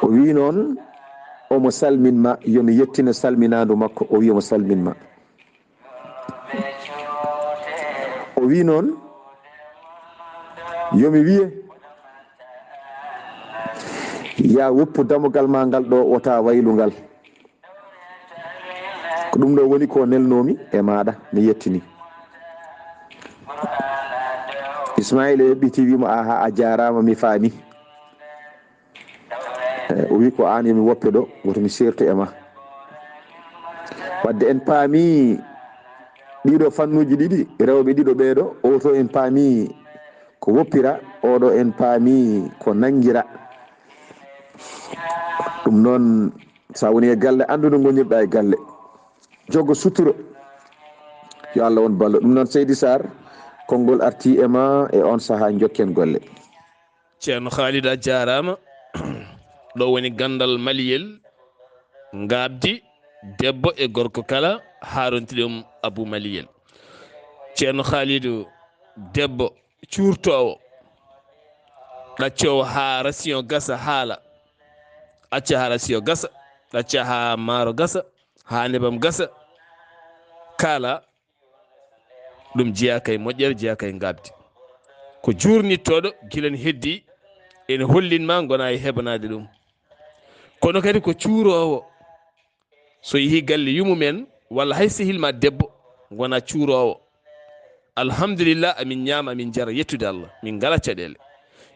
o wi noon omo salminma yomi yettina salminadu makko o wi omo salminma o wi noon yomi wiye ya woppu damugal ma ngal ɗo wota waylugal ko ɗum ɗo woni ko nelnomi e maɗa mi yettini Ismaila heɓɓiti wimo aha a jarama mi faami o wi ko an yomi woppe ɗo woto mi sertu e ma wadde en paami ɗiɗo fannuji ɗiɗi rewɓe ɗiɗo ɓeeɗo oto en paami ko woppira oɗo en paami ko nangira ɗum noon sa woni e galle andu no gonirɗa e galle jogo suturo yo Allah won ballo ɗum noon Seydi Sar konngol arti e ma e on saha jokken golle ceerno Khalid a jarama ɗo woni gandal maliyel ngabdi debbo e gorko kala harontiɗum Abou Maliyel. ceerno Khalidou debbo cuurtowo ɗaccowo ha ration gasa haala acca ha ration gasa ɗacca ha maaro gasa ha nebam gasa kala ɗum jeeya kay moƴƴere jeeya kay ngabdi ko jurnittoɗo gilen heddi ene hollinma gona e hebanade ɗum kono kadi ko cuurowo so yeehi galle yumumen walla hay sehilma debbo gona cuurowo alhamdulillah amin ñaama amin jara yettude Allah min ngala caɗele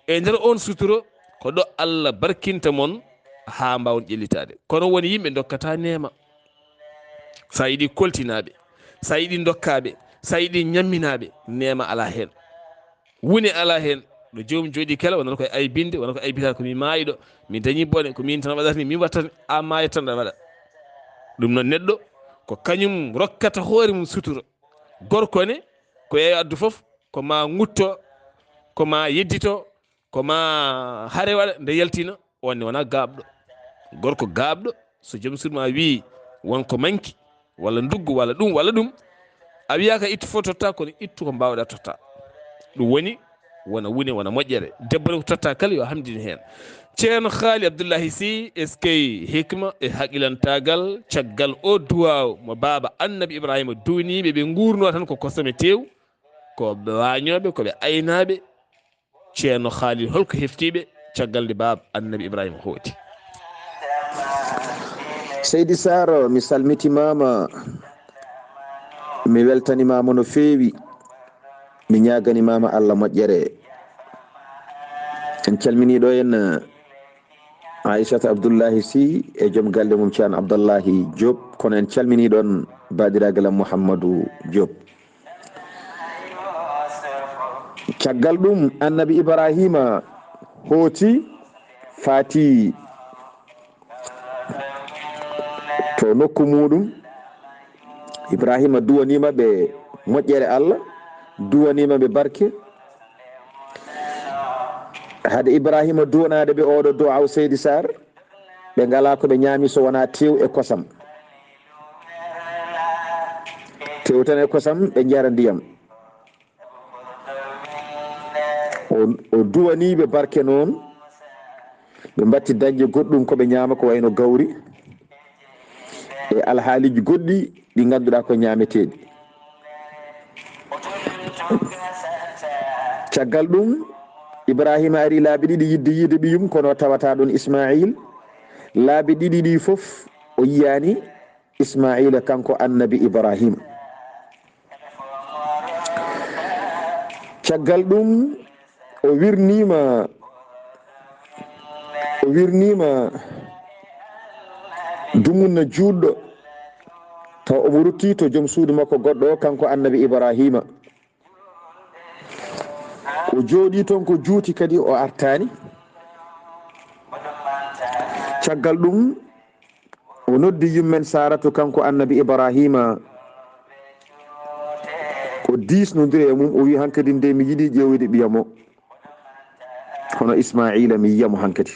e nder on suturo ko ɗo Allah barkinta mon ha mbawon ƴellitade kono woni yimɓe dokkata nema sa yiɗi koltinaɓe sa yiɗi dokkaɓe sa yiɗi ñamminaɓe nema ala hen woni ala hen ɗo jomum jooɗi kala wonata koye aybinde wonata ko aybitade komin maayiɗo min dañi bone ko min tan waɗata ni min watta a maaya tan ɗa waɗa ɗum noon neɗɗo ko kañum rokkata hoore mum suturo gorko ne ko yeeyo addu foof ko ma gutto ko ma yeddito ko ma haare waɗa nde yaltina on ne wona gabɗo gorko gabɗo so joom suuduma wi wonko manki walla nduggu walla ɗum a wiyaka ittu fof totta kono ittu ko mbawɗa totta ɗum woni wona wune wona moƴƴere debbo ne ko totta kala yo hamdine hen ceerno Haali Abdoullahi Sy est ce que hikma e haqilantagal caggal o duwaw mo baaba annabi Ibrahima duwaniɓe ɓe gurno tan ko kosame tew ko wañoɓe koɓe aynaɓe ceerno Haali holko heftiɓe caggal nde baaba annabi Ibrahima hooti. Seydi Saro mi salmitimama mi weltanimama no feewi mi ñaganimama Allah moƴƴere en calminiɗo en Aissata Abdoullahi Sy e joom galle mum ceerno Abdoullahi Diop kono en calminiɗon badiragal Mouhammadou Diop caggal ɗum annabi Ibrahima hooti faati to nokku muɗum Ibrahima duwanima ɓe moƴƴere Allah duwanima ɓe barke hade Ibrahima duwanade ɓe oɗo duwaw Seydi Sar ɓe ngala ko ɓe ñaami so wona tew e kosam tew tan e kosam ɓe jara ndiyam o duwaniɓe barke noon ɓe mbatti dañde goɗɗum koɓe ñaama ko wayno gawri e alhaaliji goɗɗi ɗi ganduɗa ko ñaameteɗi caggal ɗum Ibrahima ari laabi ɗiɗi yidde yiide ɓiyum kono tawata ɗon Ismaïl laabi ɗiɗi ɗi foof o yiyani Ismaïla kanko annabi Ibrahima caggal ɗum o wirnima dumunna juɗɗo taw omo rutti to joom suudu makko goɗɗo o kanko annabi Ibrahima o jooɗi toon ko juuti kadi o artani caggal ɗum o noddi yummen Saratu kanko annabi Ibrahima o disnodiri e mum o wi hankkadi nde mi yiiɗi ƴewde ɓiyamo hono Ismaïla mi yiyamo hankkadi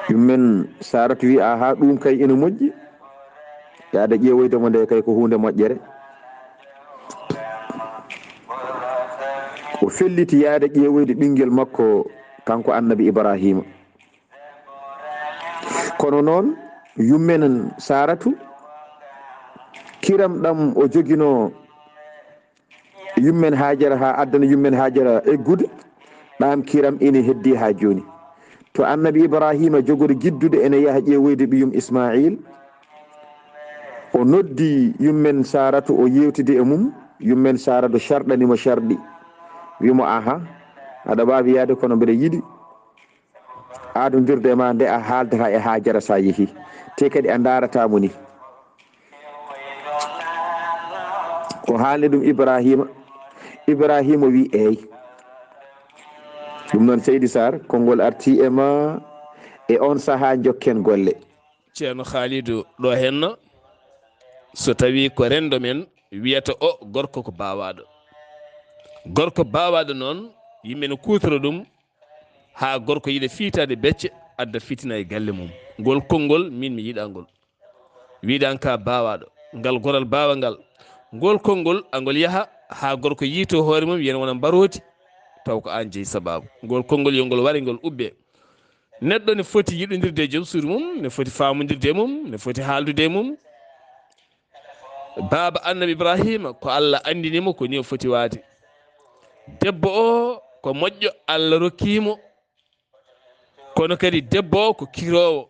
yummen Saratu wi aha ɗum kay ene moƴƴi yaada ƴeewoydemo nde kay ko hunde moƴƴere o felliti yaade ƴeewoyde ɓinguel makko kanko annabi Ibrahima kono noon yummen Saratu kiram ɗam o jogino yummen Hajara ha addana yummen Hajara eggude ɗam kiram ene heddi ha joni to annabi Ibrahima jogori giddude ene yaha ƴeewoyde ɓiyum Ismaïl o noddi yummen Saratu o yewtide e mum yummen Saratu sharɗanimo sharɗi wimo aha aɗa wawi yaade kono mbiɗa yiiɗi adodirde ma nde a haaldata e Hajara sa yeehi te kadi a daratamo ni o haalni ɗum Ibrahima wi eyi ɗum noon Seydi Sar konngol arti e ma e on saaha jokken golle ceerno Khalidou ɗo henno so tawi ko rendo men wiyata o gorko ko bawaɗo gorko bawaɗo noon yimɓe no kutoro ɗum ha gorko yiɗa fiitade becce adda fitina e galle mum. Ngol konngol min mi yiɗa ngol wiɗan ka bawaɗo ngal goral bawa ngal ngol konngol angol yaha ha gorko yiito hoore mum yen wona mbaroti taw ko an jeeyi sababu. Ngol konngol yo ngol wari ngol ubbe neɗɗo ne foti yiɗodirde e joom suudu mum, ne foti famodirde mum, ne foti haaldude mum. Baba annabi Ibrahima ko Allah andinimo ko ni o foti waade. Debbo o ko moƴƴo Allah rokkimo, kono kadi debbo o ko kirowo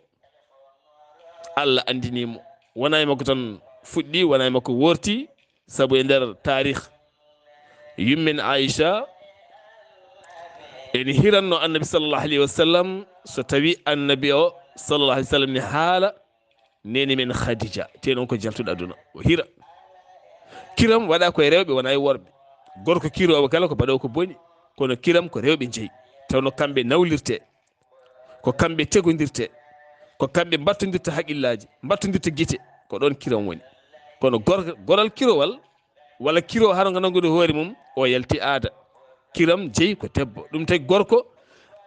Allah andinimo. Wona e makko tan fuɗɗi, wona e makko worti, sabu e nder tarikh yummen Aisha eni hiranno annabi sallallahu alayhi wa sallam so tawi annabi o sallallahu alayhi wa sallam ne haala neni men Khadija te noon ko jaltuɗo aduna o hira. Kiram waɗa koye rewɓe wona e worɓe. Gorko kirowo kala ko baɗowo ko boni, kono kiram ko rewɓe jeeyi tawno kamɓe nawlirte, ko kamɓe tegodirte, ko kamɓe battodirta haqqillaji, battodirta guite, ko ɗon kiram woni. Kono goral kirowal walla kiro hano ko nangude hoore mum o yalti aada. Kiram jeeyi ko debbo. Ɗum tagi gorko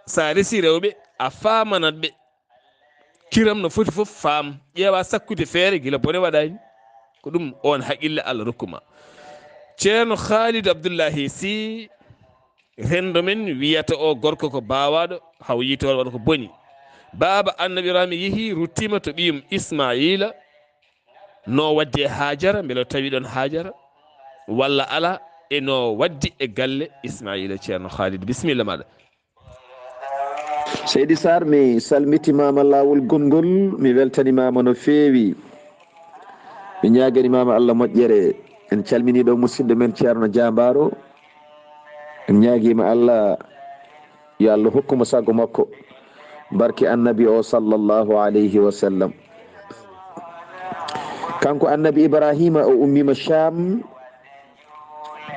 sa resi rewɓe a famanatɓe. Kiram no foti fof faam, ƴeewa sakkude feere gila bone waɗani, ko ɗum on haqqille Allah rokkuma. Ceerno Khalid Abdoullahi Sy rendo men wiyata o gorko ko bawaɗo haw yitoro waɗa ko boni. Baba annabi Ibrahima yeehi ruttima to ɓiyum Ismaila no wadde e Hajara, beele tawi ɗon Hajara walla ala e no waddi e galle Ismaila. Ceerno Khalid bisimilla maɗa. Seydi Sarr mi salmitimama lawol gongol, mi weltanimama no feewi, mi ñaganimama Allah moƴƴere. En calmini ɗo musidɗo men Ceerno Diambaro, en ñaguima Allah yo Allah hokkuma sago makko barke annabi o sallallahu alayhi wa sallam. Kanko annabi Ibrahima o ummima Sham,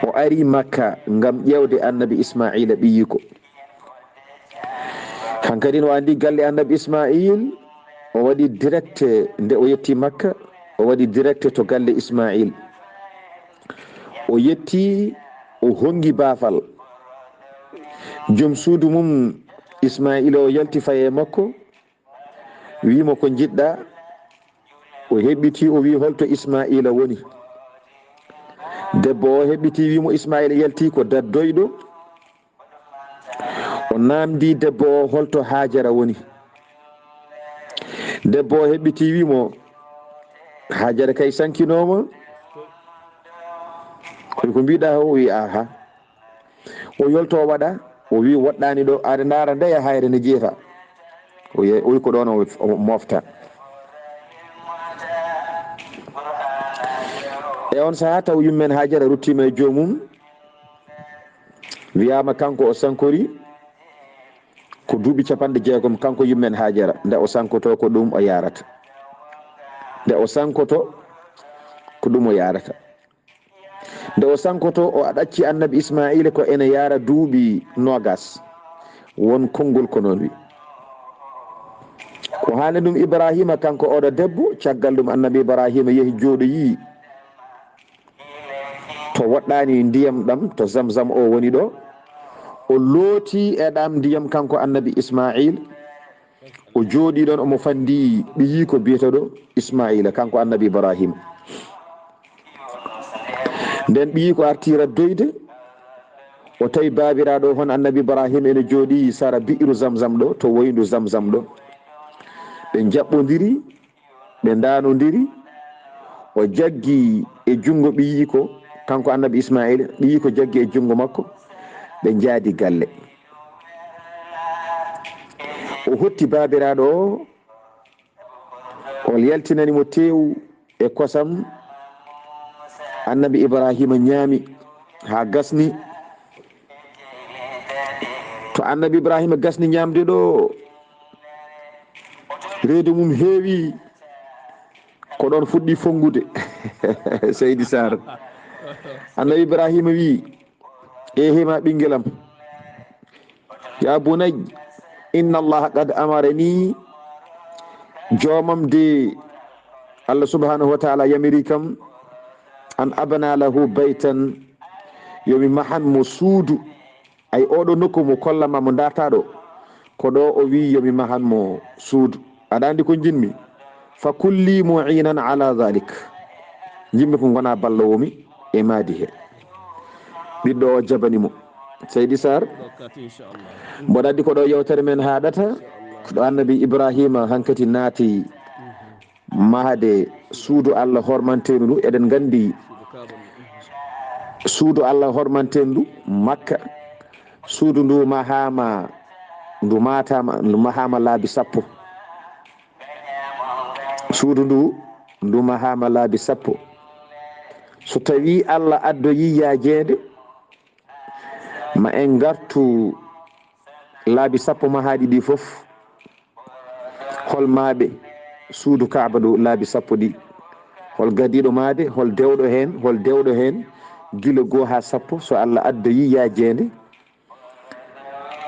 o ari Makka ngam ƴewde annabi Ismaila ɓiyiko. Hankadi no andi galle annabi Ismail o waɗi direct nde o yetti Makka, o waɗi direct to galle Ismail. O yetti o hongi baafal joom suudu mum Ismaila o yalti faye makko, wimo ko jiɗɗa, o heɓɓiti o wi holto Ismaila woni. Debbo o heɓɓiti wimo Ismaila yalti ko daddoyɗo, o namdi debbo o holto Hajara woni. Debbo o heɓɓiti wimo Hajara kay sankinoma, ko mbiɗa o wi aha. O yolto waɗa, o wi woɗɗani ɗo, aɗa ndara ndeya hayre ne jeeta. O wi ko ɗon o mofta. E on saha taw yummen Hajara ruttima e jomum, wiyama kanko o sankori ko duuɓi 60 kanko yummen Hajara. Nde o sankoto ko ɗum o yarata, nde o sankoto ko ɗum o yarata. Nde o sankoto o ɗacci annabi Ismaila ko ene yara duuɓi 20 won konngol ko noon wi. Ko hande ɗum Ibrahima kanko oɗo debbo, caggal ɗum annabi Ibrahima yeehi jooɗoyi to woɗɗani ndiyam ɗam to Zamzam o woni ɗo, o looti e ɗam ndiyam kanko annabi Ismail, o jooɗi ɗon omo fandi ɓiyi ko biyeteɗo Ismaila kanko annabi Ibrahima. Nden ɓiyi ko arti raddoyde, o tawi babiraɗo hon annabi Ibrahima ene jooɗi sara bi'iru Zamzam ɗo to woyndu Zamzam ɗo. Ɓe jaɓɓodiri, ɓe ndanodiri, o jaggi e jungo ɓiyi ko kanko annabi Ismaila, ɓiyi ko jaggi e jungo makko, ɓe jaadi galle. O hotti babiraɗo o, o yaltinanimo tewu e kosam. Annabi Ibrahima ñaami ha gasni. To annabi Ibrahima gasni ñamde ɗo, reedu mum heewi, ko ɗon fuɗɗi fongude. Seydi Sarr, annabi Ibrahima wi ehima ɓinguelam, ya bunay inna allaha qad amarani, joomam de Allah subhanahu wa ta'ala yamiri kam an abana lahu baytan yomi mahanmo suudu ay oɗo nokku mo kollama mo darta ɗo ko ɗo o wi yomi mahanmo suudu. aɗa andi ko jinmi fa kulli muinan ala dhalik, jimmi ko gona ballowomi e maadi he. ɓiɗɗo o jabani mo. Seydi Sar mboɗa andi ko ɗo yewtere men haɗata ko ɗo annabi Ibrahima hankati naati mahade suudu Allah hormantedu ndu. eɗen gandi suudu Allah hormantedu Makka, suudu ndu mahama ndu mahama laabi 10. suudu ndu mahama laabi 10. so tawi Allah addoyi yajede ma en gartu laabi 10 mahaɗi ɗi foof, hol maaɓe suudu Kaaba ɗo laabi 10 ɗi, hol gadiɗo maade, hol dewɗo hen gila 1 ha 10. so Allah addoyi yajede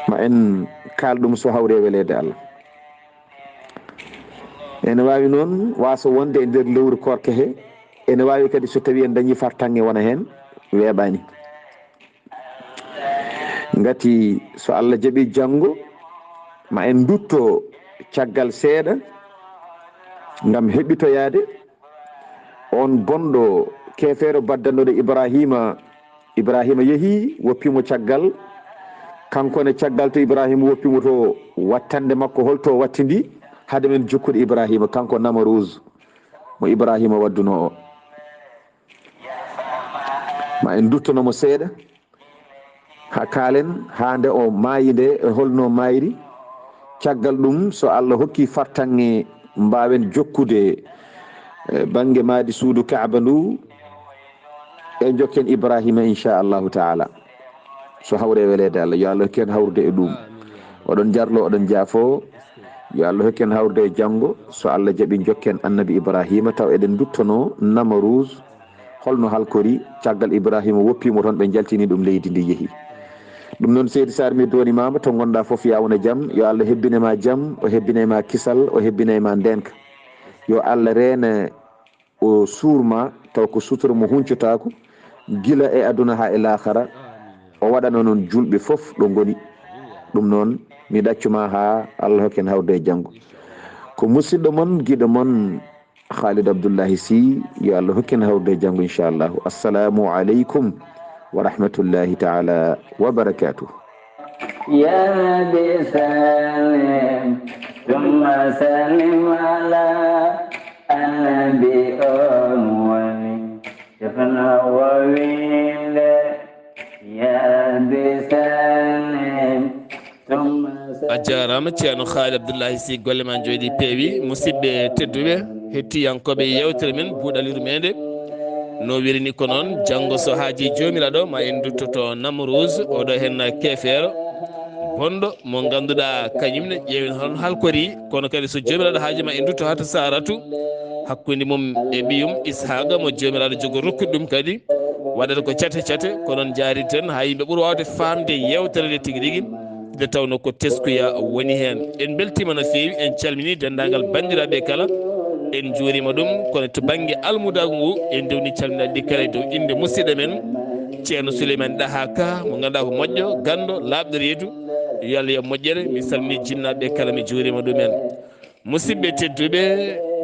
ma en kalɗum so hawre welede Allah. ene wawi noon waso wonde e nder lewru korka he, ene wawi kadi so tawi en dañi fartange wona hen weeɓani. ngati so Allah jaaɓi janggo ma en dutto caggal seeɗa ngam heɓitoyade on bonɗo kefeero baddanɗoɗo Ibrahima yeehi woppimo caggal, kankone caggal to Ibrahima woppimo to wattande makko holto wattindi hade men jokkude Ibrahima, kanko Namaruz mo Ibrahima wadduno o. ma en duttonomo seeɗa ha kaalen ha nde o maayi nde e holno maayiri. caggal ɗum so Allah hokki fartange mbawen jokkude banggue maadi suudu Kaaba ndu e jokken Ibrahima inchallahu taala so hawre welede Allah. yo Allah hokken hawrude e ɗum. oɗon jarlo oɗon jaafo, yo Allah hokken hawrude e janggo so Allah jaaɓi jokken annabi Ibrahima. taw eɗen duttono Namaruz holno halkori caggal Ibrahima woppimo toon ɓe jaltini ɗum leydi ndi yeehi. ɗum noon Seydi Sar mi donimama to gonɗa foof yawna jaam. yo Allah hebbinema jaam, o hebbinema kisal, o hebbinema ndenka. yo Allah reena o suurma taw ko sutura mo huncotako gila e aduna ha e lahara. o waɗano noon julɓe foof ɗo goni. ɗum noon mi ɗaccuma ha Allah hokken hawde e janggo. ko musidɗo mon guiɗo mon Khalid Abdoullahi Sy, yo Allah hokken hawde e janggo inchallahu. assalamu aleykum wa rahmatullahi ta'ala wa barakatuh. يا بسلام ثم سلم على النبي أموالي شفنا وويل. يا بسلام ثم a jarama ceerno Khalid Abdoullahi Sy, golle ma jooɗi peewi. musidɓe tedduɓe hettiyankoɓe yewtere men buuɗaliru mede no wirini ko noon janggo so haaji jomiraɗo ma en duttoto Namaruz oɗo hen kefeero bonɗo mo ganduɗa kañumne ƴeewen hon halkori. kono kadi so jomiraɗo haaji ma en dutto hata Saratu hakkude mum e ɓiyum Ishaqa mo jomiraɗo jogo rokkude ɗum kadi waɗata ko cate ko noon jaari ten ha yimɓe ɓuuri wawde famde yewtere nde tigui rigui nde tawno ko teskuya woni hen. en beltima no fewi, en calmini dendagal bandiraɓe kala, en juurima ɗum. kono to banggue almudagu ngu en dewni calminaɗi ɗi kala e dow inde musidɗo men ceerno Souleymane Daha Ka mo ganduɗa ko moƴƴo gando labɗo reedu. yo Allah yo moƴƴere. mi salmini jinnaɓe kala, mi juurima ɗumen. musidɓe tedduɓe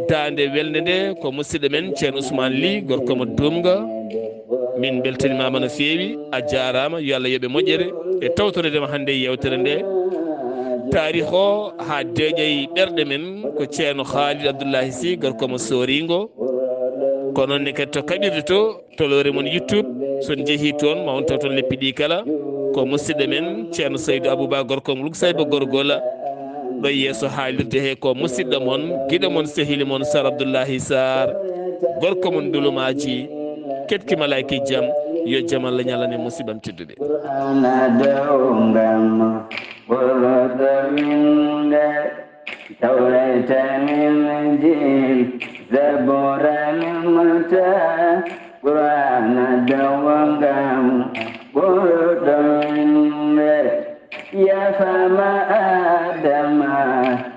dande welde nde ko musidɗo men ceerno Ousmane Ly gorko mo Dumga. min beltanimama no fewi, a jarama. yo Allah yoɓe moƴƴere e tawtoredema hande yewtere nde. tarikh o ha deeƴay ɓerɗe men ko ceerno Khalid Abdoullahi Sy gorko mo Soringo. ko noonne kadi to kaɓirde to tolore mon YouTube son jeehi toon ma on taw toon leppi ɗi kala ko musidɗo men ceerno Saydou Abouba gorko mo Lugsayba gorgola. ɗo yeeso haalirde he ko musidɗo mon guiɗo mon sehili mon Sar Abdoullahi Sar gorko mon dulumaji. ketki malayki jaam, yo jaam Allah ñalane musibam tedduɓe. توريت من جيل زبور المتى قرآن دوام برد من يا فما آدم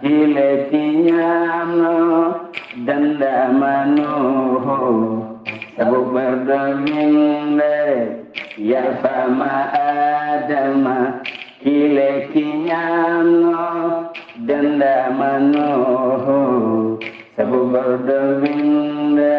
إلتي يامنو دندمانو سبو برد من yalfama adama kile kiñano dendamano sabu gordo winde